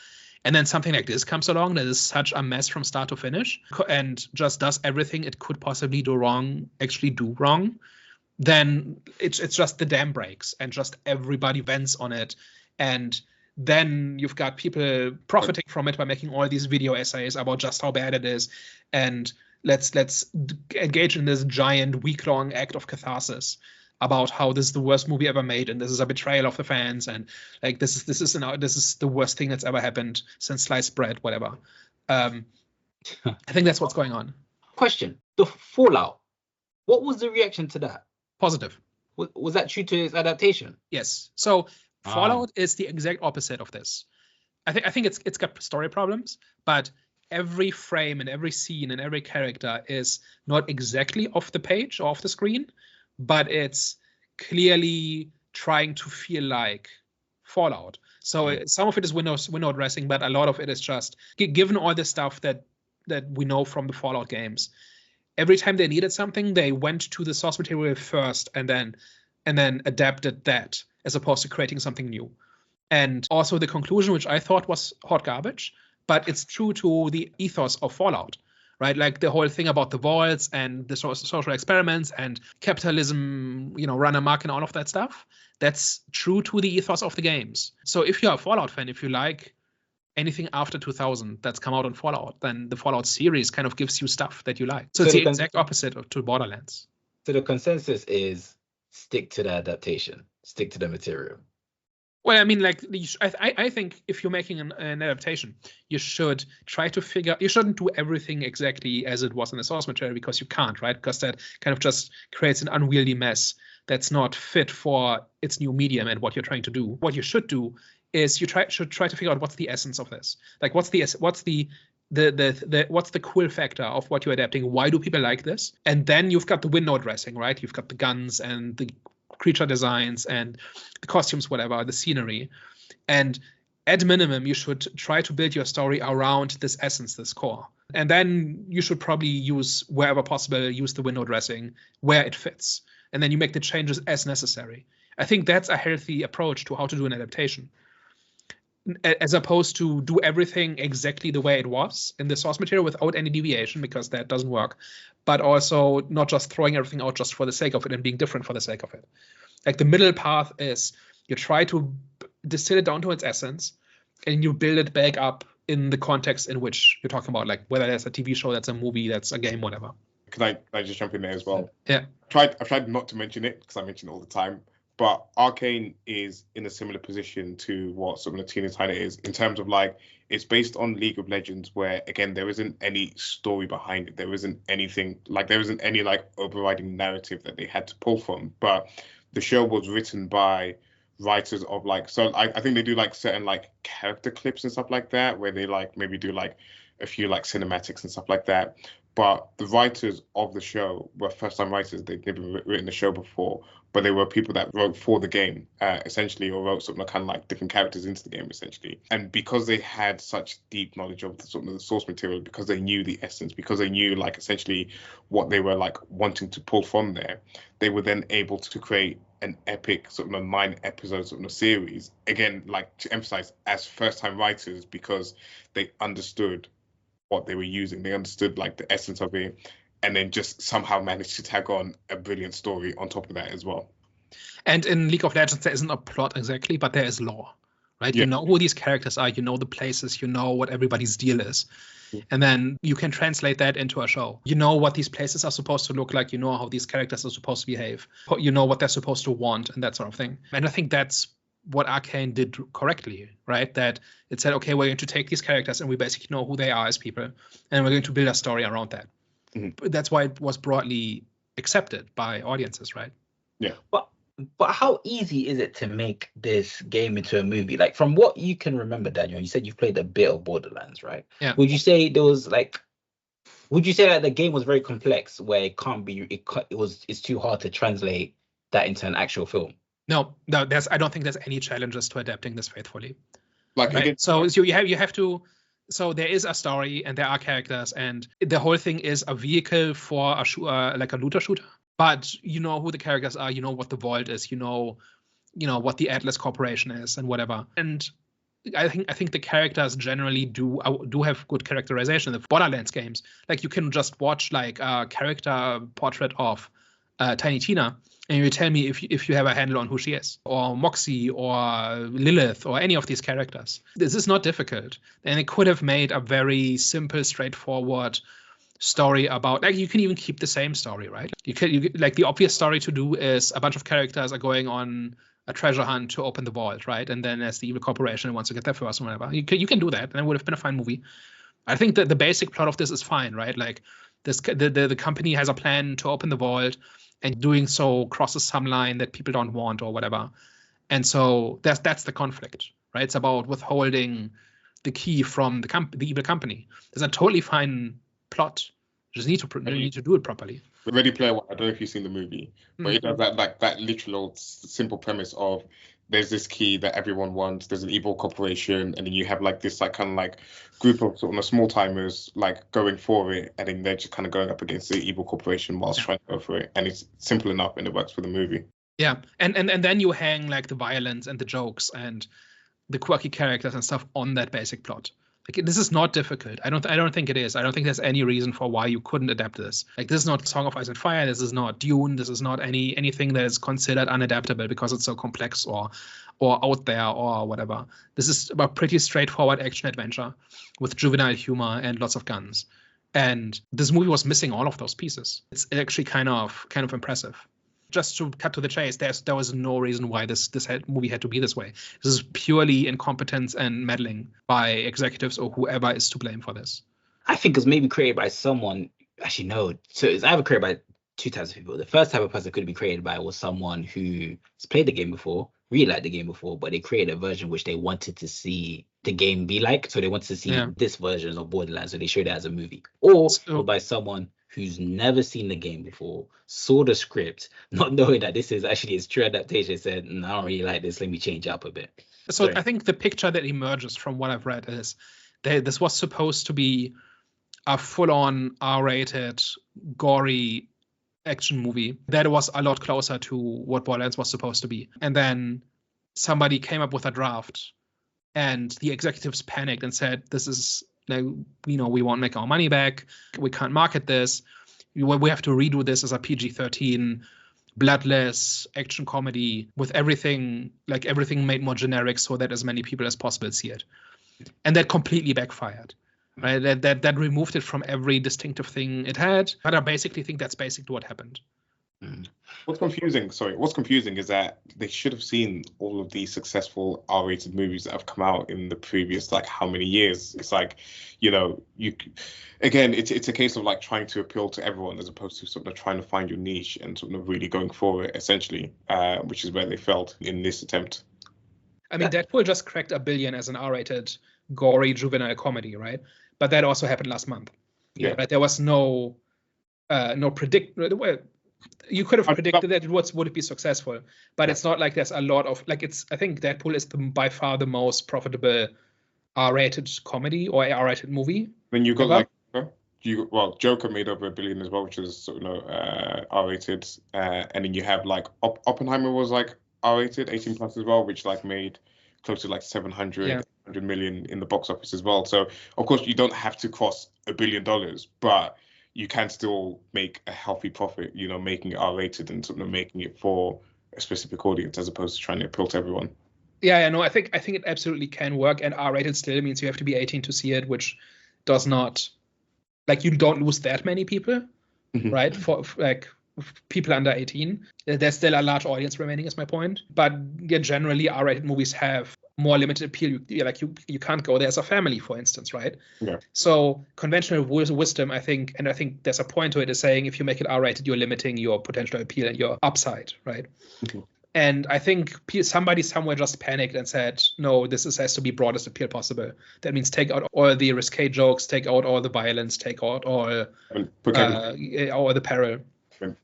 and then something like this comes along that is such a mess from start to finish and just does everything it could possibly do wrong, then it's just the dam breaks and just everybody vents on it. And then you've got people profiting from it by making all these video essays about just how bad it is. And let's engage in this giant week-long act of catharsis about how this is the worst movie ever made and this is a betrayal of the fans and like this is the worst thing that's ever happened since sliced bread, whatever. I think that's what's going on. Question: the Fallout. What was the reaction to that? Positive. Was that true to its adaptation? Yes. So Fallout is the exact opposite of this. I think it's got story problems, but every frame and every scene and every character is not exactly off the page or off the screen, but it's clearly trying to feel like Fallout. So some of it is window dressing, but a lot of it is just given all the stuff that we know from the Fallout games. Every time they needed something, they went to the source material first and then adapted that as opposed to creating something new. And also the conclusion, which I thought was hot garbage, but it's true to the ethos of Fallout, right? Like the whole thing about the vaults and the social experiments and capitalism, run amok and all of that stuff. That's true to the ethos of the games. So if you're a Fallout fan, if you like anything after 2000 that's come out on Fallout, then the Fallout series kind of gives you stuff that you like. So it's the exact opposite to Borderlands. So the consensus is stick to the adaptation, stick to the material. Well, I mean, like, I think if you're making an adaptation, you should try to you shouldn't do everything exactly as it was in the source material because you can't, right? Because that kind of just creates an unwieldy mess that's not fit for its new medium and what you're trying to do. What you should do is you should try to figure out what's the essence of this. Like, what's the cool factor of what you're adapting? Why do people like this? And then you've got the window dressing, right? You've got the guns and the creature designs and the costumes, whatever, the scenery. And at minimum, you should try to build your story around this essence, this core. And then you should probably wherever possible, use the window dressing where it fits. and then you make the changes as necessary. I think that's a healthy approach to how to do an adaptation, as opposed to do everything exactly the way it was in the source material without any deviation, because that doesn't work, but also not just throwing everything out just for the sake of it and being different for the sake of it. Like the middle path is you try to distill it down to its essence, and you build it back up in the context in which you're talking about, like whether that's a TV show, that's a movie, that's a game, whatever. Can I just jump in there as well? Yeah. I've tried not to mention it because I mention it all the time, but Arcane is in a similar position to what sort of Tina Turner is, in terms of like, it's based on League of Legends, where again there isn't any story behind it, there isn't anything, like there isn't any like overriding narrative that they had to pull from, but the show was written by writers of like, so I think they do like certain like character clips and stuff like that, where they like maybe do like a few like cinematics and stuff like that. But the writers of the show were first-time writers. They'd never written the show before, but they were people that wrote for the game, essentially, or wrote something kind of like different characters into the game, essentially. And because they had such deep knowledge of the, sort of the source material, because they knew the essence, because they knew like essentially what they were like wanting to pull from there, they were then able to create an epic sort of 9 episodes of a series. Again, like to emphasize, as first-time writers, because they understood what they were using, they understood like the essence of it, and then just somehow managed to tag on a brilliant story on top of that as well. And in League of Legends, there isn't a plot exactly, but there is lore, right? Yeah. You know who these characters are, you know the places, you know what everybody's deal is. Yeah. And then you can translate that into a show. You know what these places are supposed to look like, you know how these characters are supposed to behave, you know what they're supposed to want, and that sort of thing. And I think that's what Arcane did correctly, right? That it said, okay, we're going to take these characters and we basically know who they are as people, and we're going to build a story around that. Mm-hmm. That's why it was broadly accepted by audiences, right? Yeah. But how easy is it to make this game into a movie? Like, from what you can remember, Daniel, you said you've played a bit of Borderlands, right? Yeah. Would you say there was like, would you say that the game was very complex, where it can't be, it's too hard to translate that into an actual film? No, I don't think there's any challenges to adapting this faithfully. Like, right? again, So you have to. So there is a story and there are characters, and the whole thing is a vehicle for like a looter shooter. But you know who the characters are, you know what the Vault is, you know what the Atlas Corporation is, and whatever. And I think the characters generally do have good characterization in the Borderlands games. Like, you can just watch like a character portrait of Tiny Tina, and you tell me if you have a handle on who she is, or Moxie, or Lillith, or any of these characters. This is not difficult, and it could have made a very simple, straightforward story about, like, you can even keep the same story, right? You like, the obvious story to do is a bunch of characters are going on a treasure hunt to open the vault, right? And then there's the evil corporation who wants to get there first, or whatever. You can do that, and it would have been a fine movie. I think that the basic plot of this is fine, right? Like, the company has a plan to open the vault, and doing so crosses some line that people don't want or whatever. And so that's the conflict, right? It's about withholding the key from the evil company. There's a totally fine plot. You just need to do it properly. Ready Player One, I don't know if you've seen the movie, but it does that literal simple premise of, there's this key that everyone wants, there's an evil corporation, and then you have like this like kind of like group of sort of small timers like going for it, and then they're just kind of going up against the evil corporation whilst trying to go for it. And it's simple enough, and it works for the movie. Yeah, and then you hang like the violence and the jokes and the quirky characters and stuff on that basic plot. Like, this is not difficult. I don't think it is. I don't think there's any reason for why you couldn't adapt this. Like, this is not Song of Ice and Fire. This is not Dune. This is not anything that is considered unadaptable because it's so complex or out there or whatever. This is a pretty straightforward action adventure with juvenile humor and lots of guns. And this movie was missing all of those pieces. It's actually kind of impressive. Just to cut to the chase, there was no reason why this movie had to be this way. This is purely incompetence and meddling by executives or whoever is to blame for this. I think it's maybe created by someone. Actually, no. So it's either created by two types of people. The first type of person it could be created by was someone who's played the game before, really liked the game before, but they created a version which they wanted to see the game be like. So they wanted to see this version of Borderlands, so they showed it as a movie. Or by someone who's never seen the game before, saw the script, not knowing that this is actually its true adaptation, said, I don't really like this, let me change up a bit. So sorry. I think the picture that emerges from what I've read is that this was supposed to be a full-on R-rated, gory action movie that was a lot closer to what Borderlands was supposed to be. And then somebody came up with a draft, and the executives panicked and said, "This is, we won't make our money back. We can't market this. We have to redo this as a PG-13, bloodless action comedy with everything made more generic so that as many people as possible see it." And that completely backfired. Right? That removed it from every distinctive thing it had. But I basically think that's basically what happened. What's confusing is that they should have seen all of these successful R-rated movies that have come out in the previous, like, how many years. It's like, it's a case of like trying to appeal to everyone as opposed to sort of trying to find your niche and sort of really going for it, essentially, which is where they failed in this attempt. I mean, Deadpool just cracked $1 billion as an R-rated, gory juvenile comedy, right? But that also happened last month. Yeah. Right? There was no you could have predicted that it would be successful, but it's not like there's a lot of I think Deadpool is by far the most profitable R-rated comedy or R-rated movie. Then you got Joker made over $1 billion as well, which is sort of R-rated, and then you have like Oppenheimer was like R-rated, 18 plus as well, which like made close to like 700 million in the box office as well. So of course you don't have to cross $1 billion, but you can still make a healthy profit, making it R-rated and sort of making it for a specific audience as opposed to trying to appeal to everyone. Yeah, no, I think it absolutely can work, and R-rated still means you have to be 18 to see it, which does not, like, you don't lose that many people, right? For like people under 18, there's still a large audience remaining, is my point. But generally, R-rated movies have more limited appeal. You can't go there as a family, for instance, right? Yeah. So conventional wisdom, I think there's a point to it, is saying if you make it R-rated, you're limiting your potential appeal and your upside, right? And I think somebody somewhere just panicked and said, no, this has to be broadest appeal possible. That means take out all the risque jokes, take out all the violence, take out all the peril.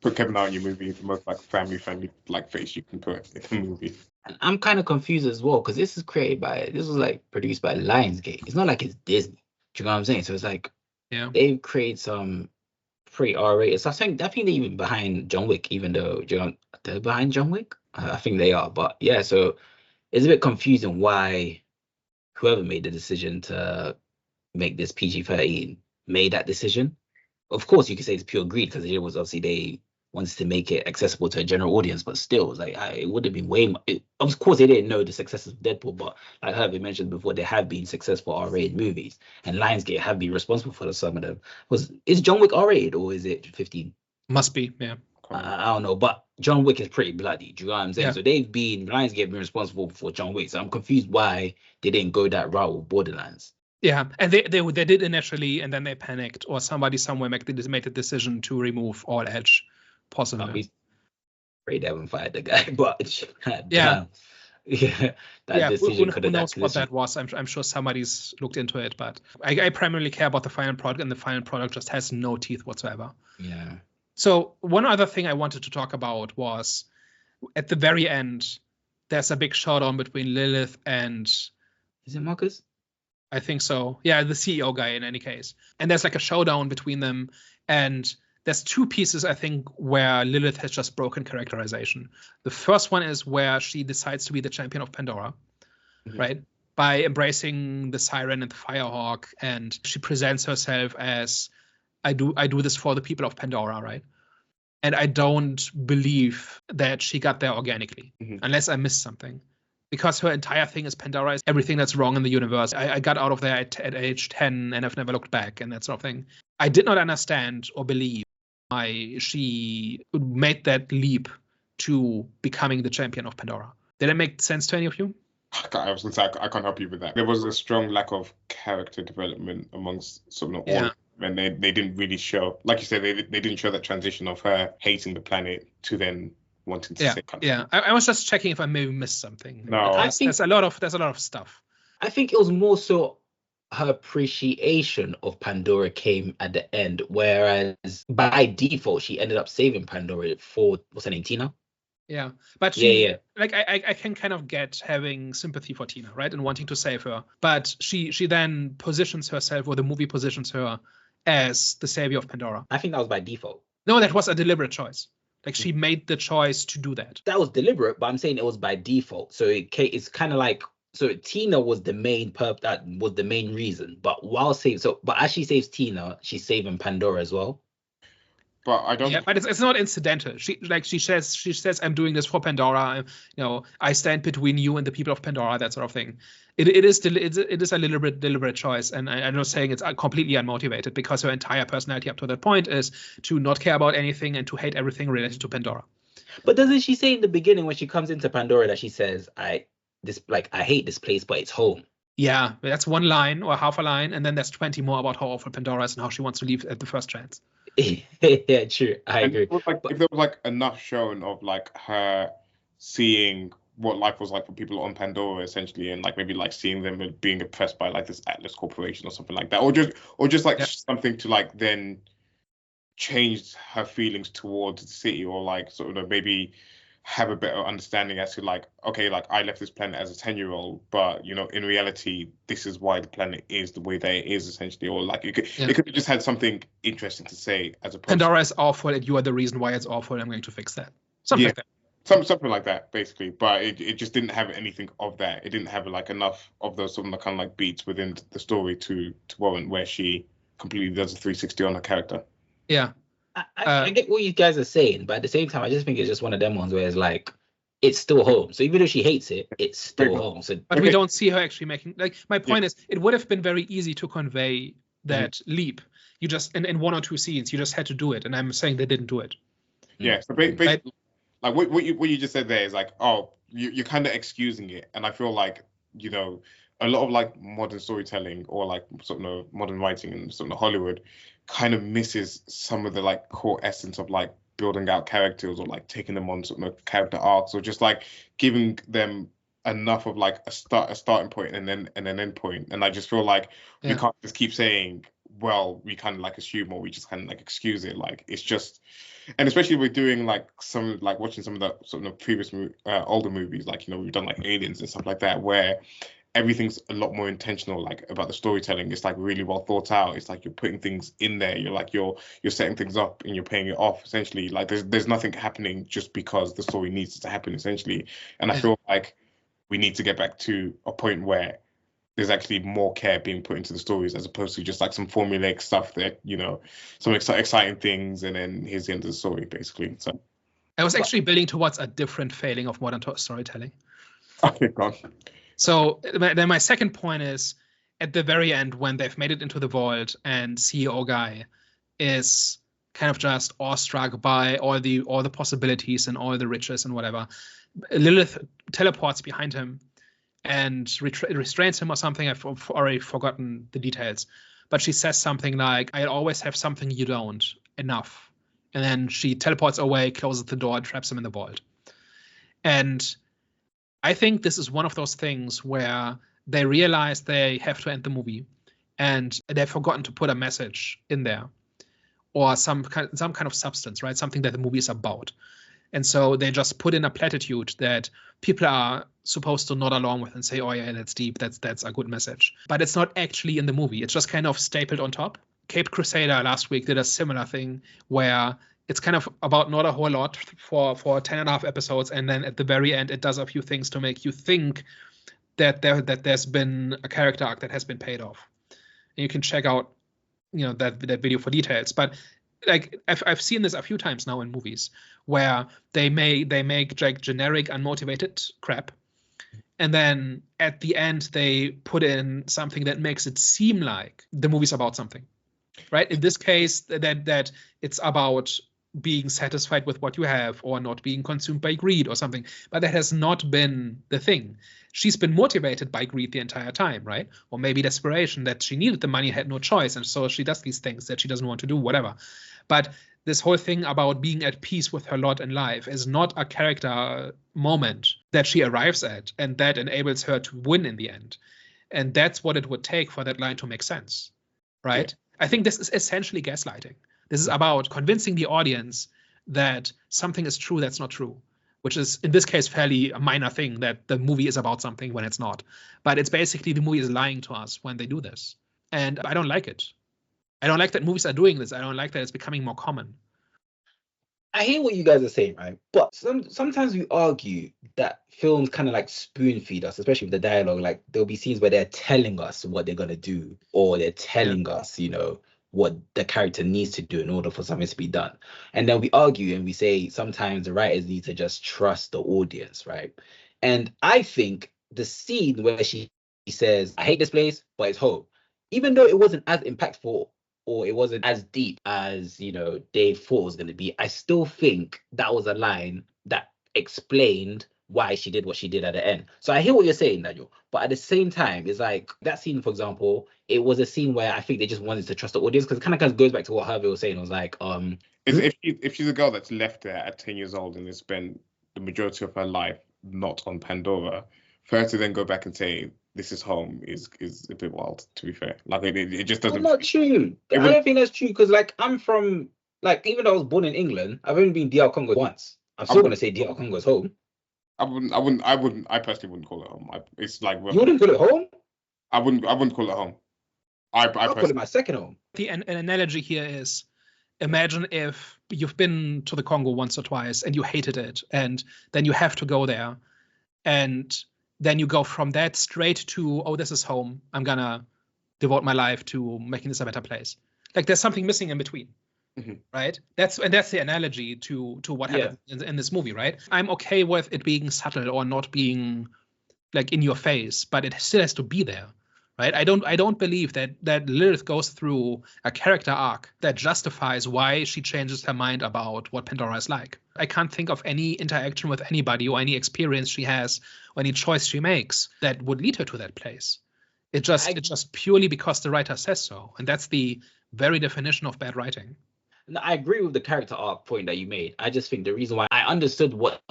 Put Kevin Hart in your movie, the most like family like face you can put in a movie. And I'm kind of confused as well, because this was produced by Lionsgate. It's not like it's Disney. Do you know what I'm saying? So it's like, they've created some pretty R-rated stuff. I think they're even behind John Wick, even though they're behind John Wick. I think they are, but yeah. So it's a bit confusing why whoever made the decision to make this PG-13 made that decision. Of course, you could say it's pure greed, because it was obviously they wanted to make it accessible to a general audience, but still, it's like it would have been way more. Of course, they didn't know the success of Deadpool, but like Herbie mentioned before, there have been successful R-rated movies, and Lionsgate have been responsible for some of them. Is John Wick R-rated or is it 15? Must be, yeah. I don't know, but John Wick is pretty bloody. Do you know what I'm saying? Yeah. So Lionsgate have been responsible for John Wick. So I'm confused why they didn't go that route with Borderlands. Yeah, and they did initially, and then they panicked, or somebody somewhere made the decision to remove all edge possible. Afraid they haven't fired the guy, but decision could have. Who knows what that was? I'm sure somebody's looked into it, but I primarily care about the final product, and the final product just has no teeth whatsoever. Yeah. So one other thing I wanted to talk about was at the very end, there's a big showdown between Lillith and... Is it Marcus? I think so. Yeah, the CEO guy in any case. And there's like a showdown between them. And there's two pieces, I think, where Lillith has just broken characterization. The first one is where she decides to be the champion of Pandora, right? By embracing the Siren and the Firehawk. And she presents herself as... I do this for the people of Pandora, right? And I don't believe that she got there organically, unless I missed something. Because her entire thing is Pandora is everything that's wrong in the universe. I got out of there at age 10 and I've never looked back and that sort of thing. I did not understand or believe why she made that leap to becoming the champion of Pandora. Did it make sense to any of you? I was going to say, I can't help you with that. There was a strong lack of character development amongst sort of all. And they didn't really show, like you said, they didn't show that transition of her hating the planet to then wanting to save country. Yeah. I was just checking if I maybe missed something. No, I think there's a lot of stuff. I think it was more so her appreciation of Pandora came at the end, whereas by default she ended up saving Pandora for what's her name, Tina. Yeah, but she, like I can kind of get having sympathy for Tina, right, and wanting to save her. But she then positions herself, or the movie positions her as the savior of Pandora. I think that was by default. No, that was a deliberate choice. Like she made the choice to do that. That was deliberate, but I'm saying it was by default. So it's kind of like, so Tina was the main that was the main reason. But but as she saves Tina, she's saving Pandora as well. But I don't. Yeah, but it's not incidental. She says I'm doing this for Pandora. I stand between you and the people of Pandora. That sort of thing. It is a deliberate choice, and I'm not saying it's completely unmotivated, because her entire personality up to that point is to not care about anything and to hate everything related to Pandora. But doesn't she say in the beginning when she comes into Pandora that she says, I hate this place, but it's home? Yeah, that's one line or half a line, and then there's 20 more about how awful Pandora is and how she wants to leave at the first chance. Yeah, true. I agree. If there was like enough shown of like her seeing what life was like for people on Pandora, essentially, and like maybe like seeing them being oppressed by like this Atlas Corporation or something like that, or just like something to like then change her feelings towards the city, or like sort of maybe have a better understanding as to like, okay, like I left this planet as a 10-year-old, but in reality, this is why the planet is the way that it is, essentially, or like it could have just had something interesting to say as opposed Pandora is awful and you are the reason why it's awful. I'm going to fix that. Something like that. Something like that, basically. But it just didn't have anything of that. It didn't have like enough of those sort of kind of like beats within the story to warrant where she completely does a 360 on her character. Yeah. I get what you guys are saying, but at the same time, I just think it's just one of them ones where it's like, it's still home. So even though she hates it, it's still home. So, but we don't see her actually making, like, my point is, it would have been very easy to convey that leap. You just, in one or two scenes, you just had to do it. And I'm saying they didn't do it. Yeah. So basically, like what you just said there is like, oh, you're kind of excusing it. And I feel like, a lot of like modern storytelling or like sort of modern writing and sort of Hollywood kind of misses some of the like core essence of like building out characters, or like taking them on sort of character arcs, or just like giving them enough of like a starting point and then an end point. And I just feel like we can't just keep saying, well, we kind of like assume, or we just kind of like excuse it. Like it's just, and especially we're doing like some, like watching some of the sort of previous older movies, like we've done like Aliens and stuff like that, where everything's a lot more intentional, like about the storytelling. It's like really well thought out. It's like you're putting things in there. You're like you're setting things up and you're paying it off, essentially. Like there's nothing happening just because the story needs to happen, essentially. And I feel like we need to get back to a point where there's actually more care being put into the stories, as opposed to just like some formulaic stuff that some exciting things, and then here's the end of the story, basically. So I was actually building towards a different failing of modern storytelling. Okay, go on. So then my second point is, at the very end, when they've made it into the vault and CEO guy is kind of just awestruck by all the possibilities and all the riches and whatever, Lillith teleports behind him and restrains him or something. I've already forgotten the details, but she says something like, I always have something you don't, enough. And then she teleports away, closes the door, and traps him in the vault. And I think this is one of those things where they realize they have to end the movie, and they've forgotten to put a message in there, or some kind of substance, right? Something that the movie is about. And so they just put in a platitude that people are supposed to nod along with and say, oh yeah, that's deep, that's a good message. But it's not actually in the movie. It's just kind of stapled on top. Caped Crusader last week did a similar thing where it's kind of about not a whole lot for 10.5 episodes, and then at the very end it does a few things to make you think that there's been a character arc that has been paid off. And you can check out that video for details. But like I've seen this a few times now in movies where they make like generic unmotivated crap, and then at the end they put in something that makes it seem like the movie's about something, right? In this case, that it's about being satisfied with what you have, or not being consumed by greed or something. But that has not been the thing. She's been motivated by greed the entire time, right? Or maybe desperation, that she needed the money, had no choice, and so she does these things that she doesn't want to do, whatever. But this whole thing about being at peace with her lot in life is not a character moment that she arrives at, and that enables her to win in the end. And that's what it would take for that line to make sense, right? Yeah. I think this is essentially gaslighting. This is about convincing the audience that something is true that's not true, which is, in this case, fairly a minor thing, that the movie is about something when it's not. But it's basically the movie is lying to us when they do this. And I don't like it. I don't like that movies are doing this. I don't like that it's becoming more common. I hear what you guys are saying, right? But sometimes we argue that films kind of like spoon feed us, especially with the dialogue. Like there'll be scenes where they're telling us what they're gonna do, or they're telling us, what the character needs to do in order for something to be done. And then we argue and we say sometimes the writers need to just trust the audience, right? And I think the scene where she says, "I hate this place, but it's home," even though it wasn't as impactful or it wasn't as deep as Dave thought it was going to be, I still think that was a line that explained why she did what she did at the end. So I hear what you're saying, Daniel, but at the same time, it's like that scene, for example, it was a scene where I think they just wanted to trust the audience, because it kind of goes back to what Harvey was saying. It was like, if she's a girl that's left there at 10 years old and has spent the majority of her life not on Pandora, for her to then go back and say this is home is a bit wild, to be fair. Like it just doesn't. Not true. I don't think that's true, because like I'm from, like, even though I was born in England, I've only been DR Congo once. I'm still gonna say DR Congo is home. I personally wouldn't call it home. It's like, you wouldn't call it home? I wouldn't call it home. I'll call it my second home. An analogy here is, imagine if you've been to the Congo once or twice and you hated it, and then you have to go there, and then you go from that straight to, oh, this is home. I'm gonna devote my life to making this a better place. Like there's something missing in between, right? That's the analogy to what happened in this movie, right? I'm okay with it being subtle or not being like in your face, but it still has to be there. Right? I don't believe that Lilith goes through a character arc that justifies why she changes her mind about what Pandora is like. I can't think of any interaction with anybody or any experience she has or any choice she makes that would lead her to that place. It's just purely because the writer says so, and that's the very definition of bad writing. No, I agree with the character arc point that you made. I just think the reason why I understood what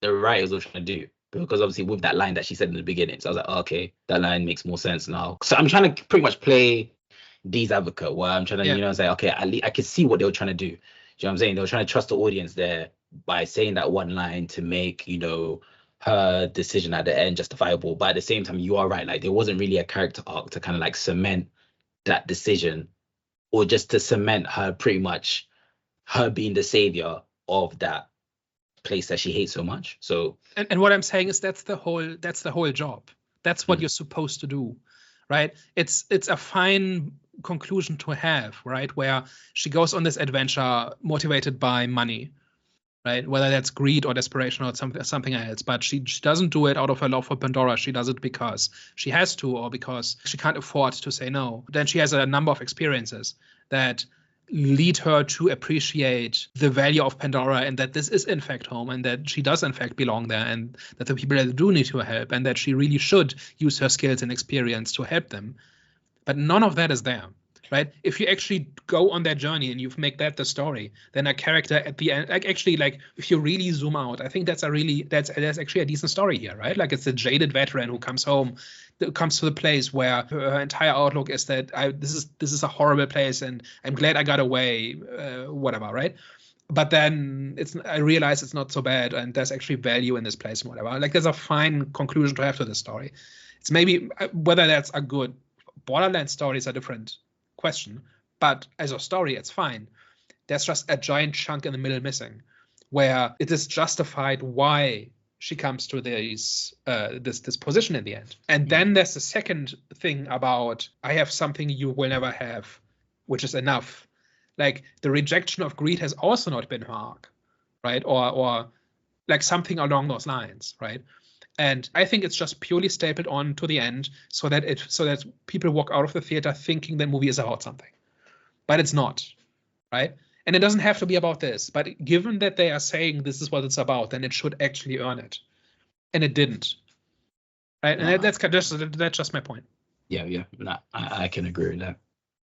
the writers were trying to do, because obviously with that line that she said in the beginning, so I was like, okay, that line makes more sense now. So I'm trying to pretty much play Dee's advocate, where I'm trying to, say, okay, I can see what they were trying to do. Do you know what I'm saying? They were trying to trust the audience there by saying that one line to make, her decision at the end justifiable. But at the same time, you are right. Like there wasn't really a character arc to kind of like cement that decision, or just to cement her pretty much her being the savior of that place that she hates so much. So and what I'm saying is that's the whole job. That's what you're supposed to do, right? It's a fine conclusion to have, right? Where she goes on this adventure motivated by money, right? Whether that's greed or desperation or something else, but she doesn't do it out of her love for Pandora. She does it because she has to, or because she can't afford to say no. Then she has a number of experiences that lead her to appreciate the value of Pandora, and that this is in fact home, and that she does in fact belong there, and that the people that do need her help, and that she really should use her skills and experience to help them. But none of that is there, right? If you actually go on that journey and you make that the story, then a character at the end, like if you really zoom out, I think that's actually a decent story here, right? Like it's a jaded veteran who comes home, comes to the place where her entire outlook is that this is a horrible place and I'm glad I got away, whatever, right? But then I realize it's not so bad and there's actually value in this place and whatever. Like there's a fine conclusion to have to this story. It's maybe whether that's a good Borderlands story is a different question, but as a story, it's fine. There's just a giant chunk in the middle missing, where it is justified why she comes to this position in the end. And then there's the second thing about, I have something you will never have, which is enough. Like the rejection of greed has also not been her arc, right? Or like something along those lines, right? And I think it's just purely stapled on to the end so that people walk out of the theater thinking the movie is about something. But it's not, right? And it doesn't have to be about this. But given that they are saying this is what it's about, then it should actually earn it. And it didn't. Right? And that's just my point. Yeah. No, I can agree with that.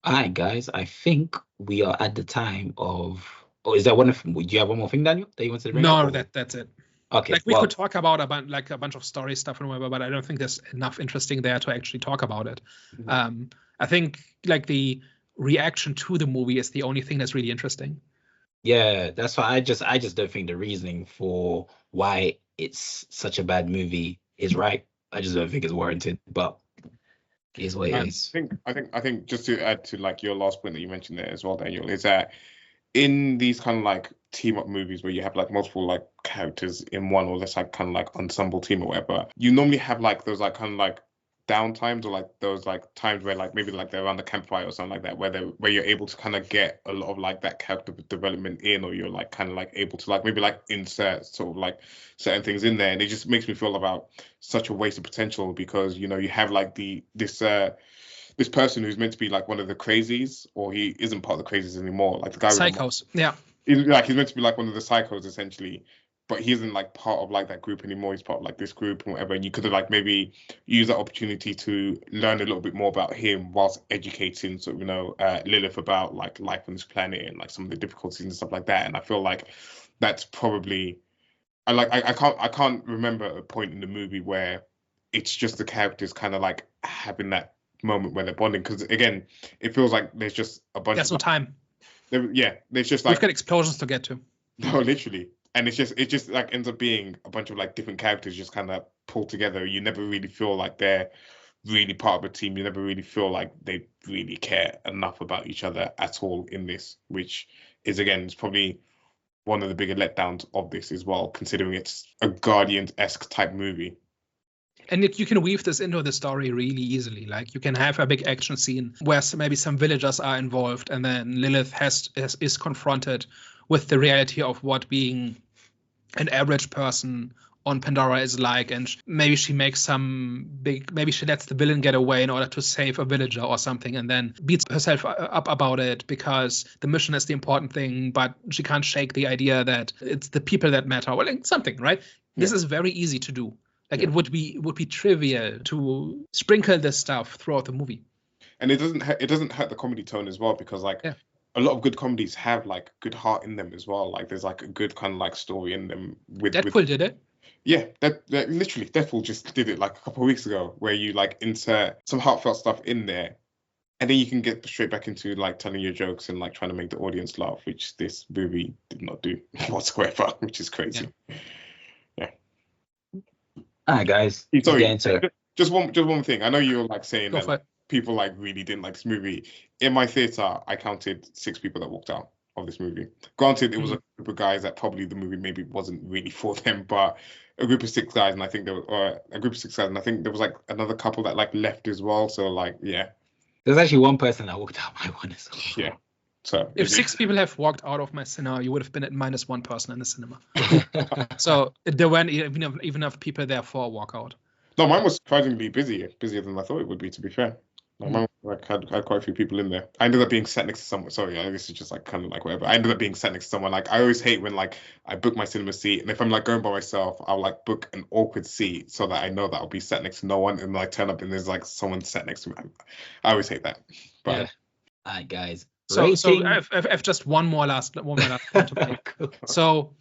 All right, guys. I think we are at the time of... Oh, is that one of... Do you have one more thing, Daniel, that you wanted to bring up? No, that's it. Okay. Like we could talk about a bunch of story stuff and whatever, but I don't think there's enough interesting there to actually talk about it. Mm-hmm. I think like the reaction to the movie is the only thing that's really interesting. Yeah, that's why I just don't think the reasoning for why it's such a bad movie is right. I just don't think it's warranted, but it is what it is. I think just to add to like your last point that you mentioned there as well, Daniel, is that in these kind of like team up movies where you have like multiple like characters in one, or this like kind of like ensemble team or whatever, you normally have like those like kind of like down times, or like those like times where like maybe like they're around the campfire or something like that, where you're able to kind of get a lot of like that character development in, or you're like kind of like able to like maybe like insert sort of like certain things in there, and it just makes me feel about such a waste of potential, because you know you have like this person who's meant to be like one of the crazies, or he isn't part of the crazies anymore, like the guy Psychos. Yeah. He's meant to be like one of the psychos essentially, but he isn't like part of like that group anymore. He's part of like this group and whatever. And you could have like maybe used that opportunity to learn a little bit more about him whilst educating sort of, you know, Lillith about like life on this planet and like some of the difficulties and stuff like that. And I feel like that's probably I can't remember a point in the movie where it's just the characters kind of like having that moment where they're bonding, because again, it feels like there's just a bunch There's of no time. There's just like We've got explosions to get to. No, literally. And it just like ends up being a bunch of like different characters just kind of pulled together. You never really feel like they're really part of a team. You never really feel like they really care enough about each other at all in this, which is, again, it's probably one of the bigger letdowns of this as well, considering it's a Guardians-esque type movie. And you can weave this into the story really easily. Like you can have a big action scene where maybe some villagers are involved, and then Lillith is confronted with the reality of what being an average person on Pandora is like, and maybe she makes maybe she lets the villain get away in order to save a villager or something, and then beats herself up about it because the mission is the important thing, but she can't shake the idea that it's the people that matter, or like something, right? Yeah. This is very easy to do. Like it would be trivial to sprinkle this stuff throughout the movie. And it doesn't hurt the comedy tone as well, because like a lot of good comedies have like good heart in them as well. Like there's like a good kind of like story in them. Deadpool did it. Yeah, that literally Deadpool just did it like a couple of weeks ago, where you like insert some heartfelt stuff in there, and then you can get straight back into like telling your jokes and like trying to make the audience laugh, which this movie did not do whatsoever, which is crazy. Yeah. All right, guys. Sorry, just one thing. I know you're like saying that people like really didn't like this movie. In my theater, I counted 6 people that walked out of this movie. Granted, it was a group of guys that probably the movie maybe wasn't really for them, but a group of 6 guys, and I think there was like another couple that like left as well. So like, yeah, there's actually one person that walked out my one as well. Yeah. So if 6 people have walked out of my cinema, you would have been at minus 1 person in the cinema. So there weren't even enough people there for a walkout. No, mine was surprisingly busier than I thought it would be, to be fair. Mine like had quite a few people in there. I ended up being sat next to someone. Sorry, this is just like kind of like whatever. I ended up being sat next to someone. Like I always hate when like I book my cinema seat, and if I'm like going by myself, I'll like book an awkward seat so that I know that I'll be sat next to no one, and I turn up and there's like someone sat next to me. I always hate that. But yeah. All right, guys. So I've just one more last point to make. Cool. So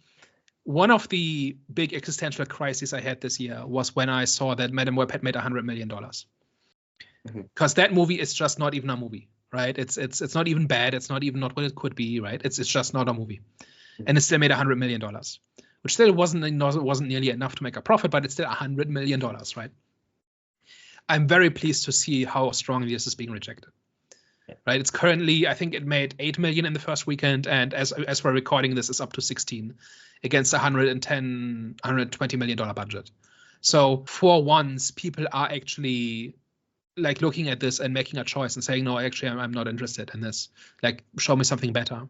one of the big existential crises I had this year was when I saw that Madame Web had made $100 million. Because that movie is just not even a movie, right? It's not even bad. It's not even not what it could be, right? It's just not a movie, and it still made $100 million, which still wasn't nearly enough to make a profit, but it's still $100 million, right? I'm very pleased to see how strongly this is being rejected. Right, it's currently, I think it made $8 million in the first weekend, and as we're recording this, is up to 16 against $120 million budget. So for once, people are actually like looking at this and making a choice and saying, no, actually, I'm not interested in this. Like, show me something better.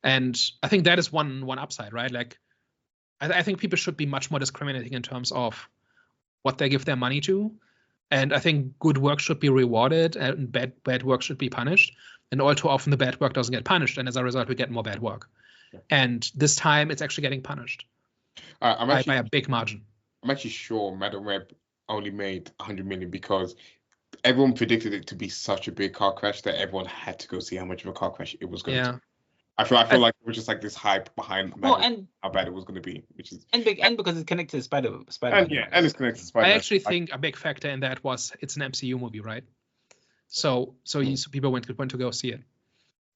And I think that is one upside, right? Like, I think people should be much more discriminating in terms of what they give their money to. And I think good work should be rewarded and bad work should be punished. And all too often the bad work doesn't get punished. And as a result, we get more bad work. Yeah. And this time it's actually getting punished by a big margin. I'm actually sure Madame Web only made 100 million because everyone predicted it to be such a big car crash that everyone had to go see how much of a car crash it was going to be. I feel like it was just like this hype behind and how bad it was going to be, which is and because it's connected to Spider. And it's connected to Spider. I actually think a big factor in that was it's an MCU movie, right? So people went to go see it.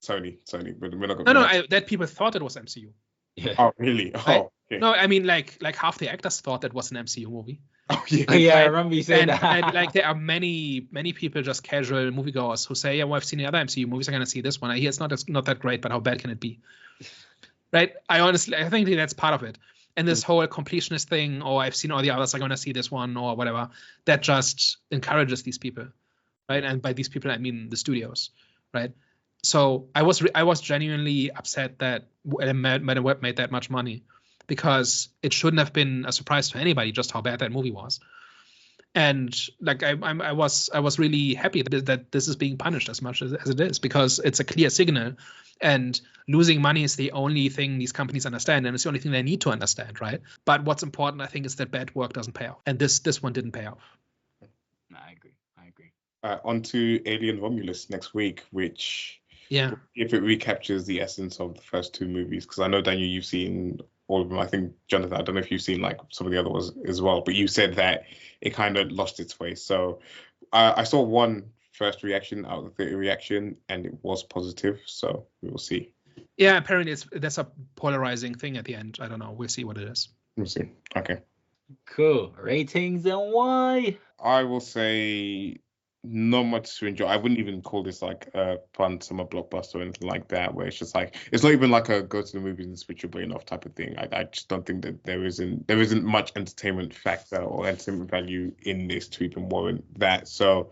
Sony, but we're not going. That people thought it was MCU. Yeah. Oh really? Oh. Right? Okay. No, I mean like half the actors thought that was an MCU movie. Oh yeah. Yeah, I remember you saying that. And like there are many people, just casual moviegoers, who say, yeah, well, I've seen the other MCU movies, I'm gonna see this one. I hear it's not that great, but how bad can it be? right? I think that's part of it. And this whole completionist thing, or I've seen all the others, I'm going to see this one or whatever, that just encourages these people, right? And by these people, I mean the studios, right? So I was genuinely upset that Madam Web made that much money, because it shouldn't have been a surprise to anybody just how bad that movie was. And like I was really happy that this is being punished as much as it is, because it's a clear signal, and losing money is the only thing these companies understand, and it's the only thing they need to understand, right? But what's important, I think, is that bad work doesn't pay off, and this one didn't pay off. I agree. On to Alien Romulus next week, which, if it recaptures the essence of the first two movies, because I know, Daniel, you've seen all of them. I think, Jonathan, I don't know if you've seen like some of the other ones as well, but you said that it kind of lost its way. So I saw one first reaction out of the theater reaction, and it was positive. So we will see. Yeah, apparently that's a polarizing thing at the end. I don't know. We'll see what it is. We'll see. Okay. Cool. Ratings and why? I will say not much to enjoy. I wouldn't even call this like a fun summer blockbuster or anything like that, where it's just like, it's not even like a go to the movies and switch your brain off type of thing. I just don't think that there isn't much entertainment factor or entertainment value in this to even warrant that. So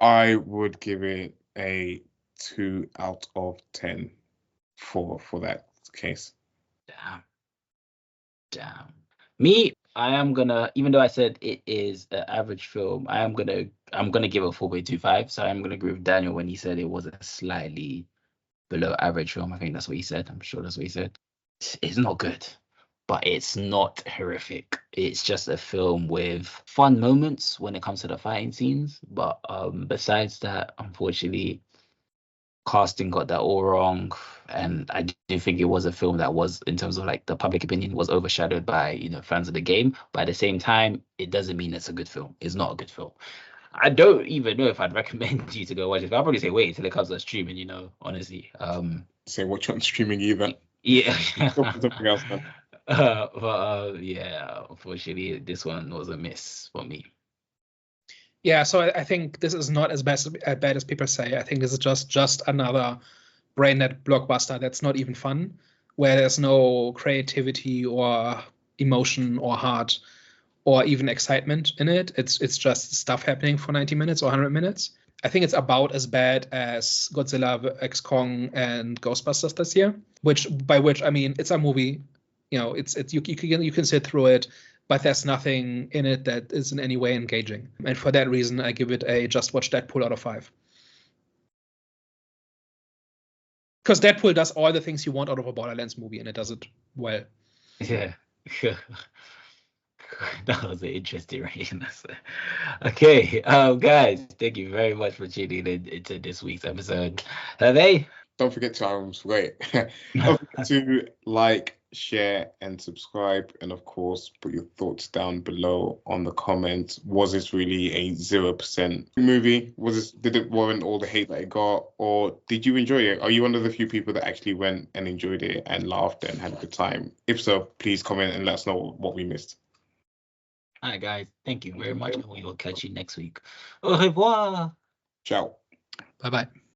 I would give it a 2 out of 10 for that case. Damn. Me, I am gonna, even though I said it is an average film, I'm gonna give it a 4.25. So I'm gonna agree with Daniel when he said it was a slightly below average film. I think that's what he said. I'm sure that's what he said. It's not good, but it's not horrific. It's just a film with fun moments when it comes to the fighting scenes. But besides that, unfortunately, casting got that all wrong, and I do think it was a film that was, in terms of like the public opinion, was overshadowed by fans of the game. But at the same time, it doesn't mean it's a good film. It's not a good film. I don't even know if I'd recommend you to go watch it. I'll probably say wait till it comes on streaming. Honestly. Say watch on streaming either. Yeah. Something else, man. But yeah, unfortunately, this one was a miss for me. Yeah, so I think this is not as bad as people say. I think this is just another brain dead blockbuster that's not even fun, where there's no creativity or emotion or heart or even excitement in it. It's just stuff happening for 90 minutes or 100 minutes. I think it's about as bad as Godzilla x Kong and Ghostbusters this year, by which I mean it's a movie. It's you can sit through it, but there's nothing in it that is in any way engaging. And for that reason, I give it a just watch Deadpool out of 5. Because Deadpool does all the things you want out of a Borderlands movie, and it does it well. Yeah. That was an interesting rating. Okay, guys, thank you very much for tuning into this week's episode. Don't forget to Don't forget to like, share, and subscribe, and of course, put your thoughts down below on the comments. Was this really a 0% movie? Did it warrant all the hate that it got, or did you enjoy it? Are you one of the few people that actually went and enjoyed it and laughed and had a good time? If so, please comment and let us know what we missed. All right, guys, thank you very much, and we will catch you next week. Au revoir. Ciao. Bye-bye.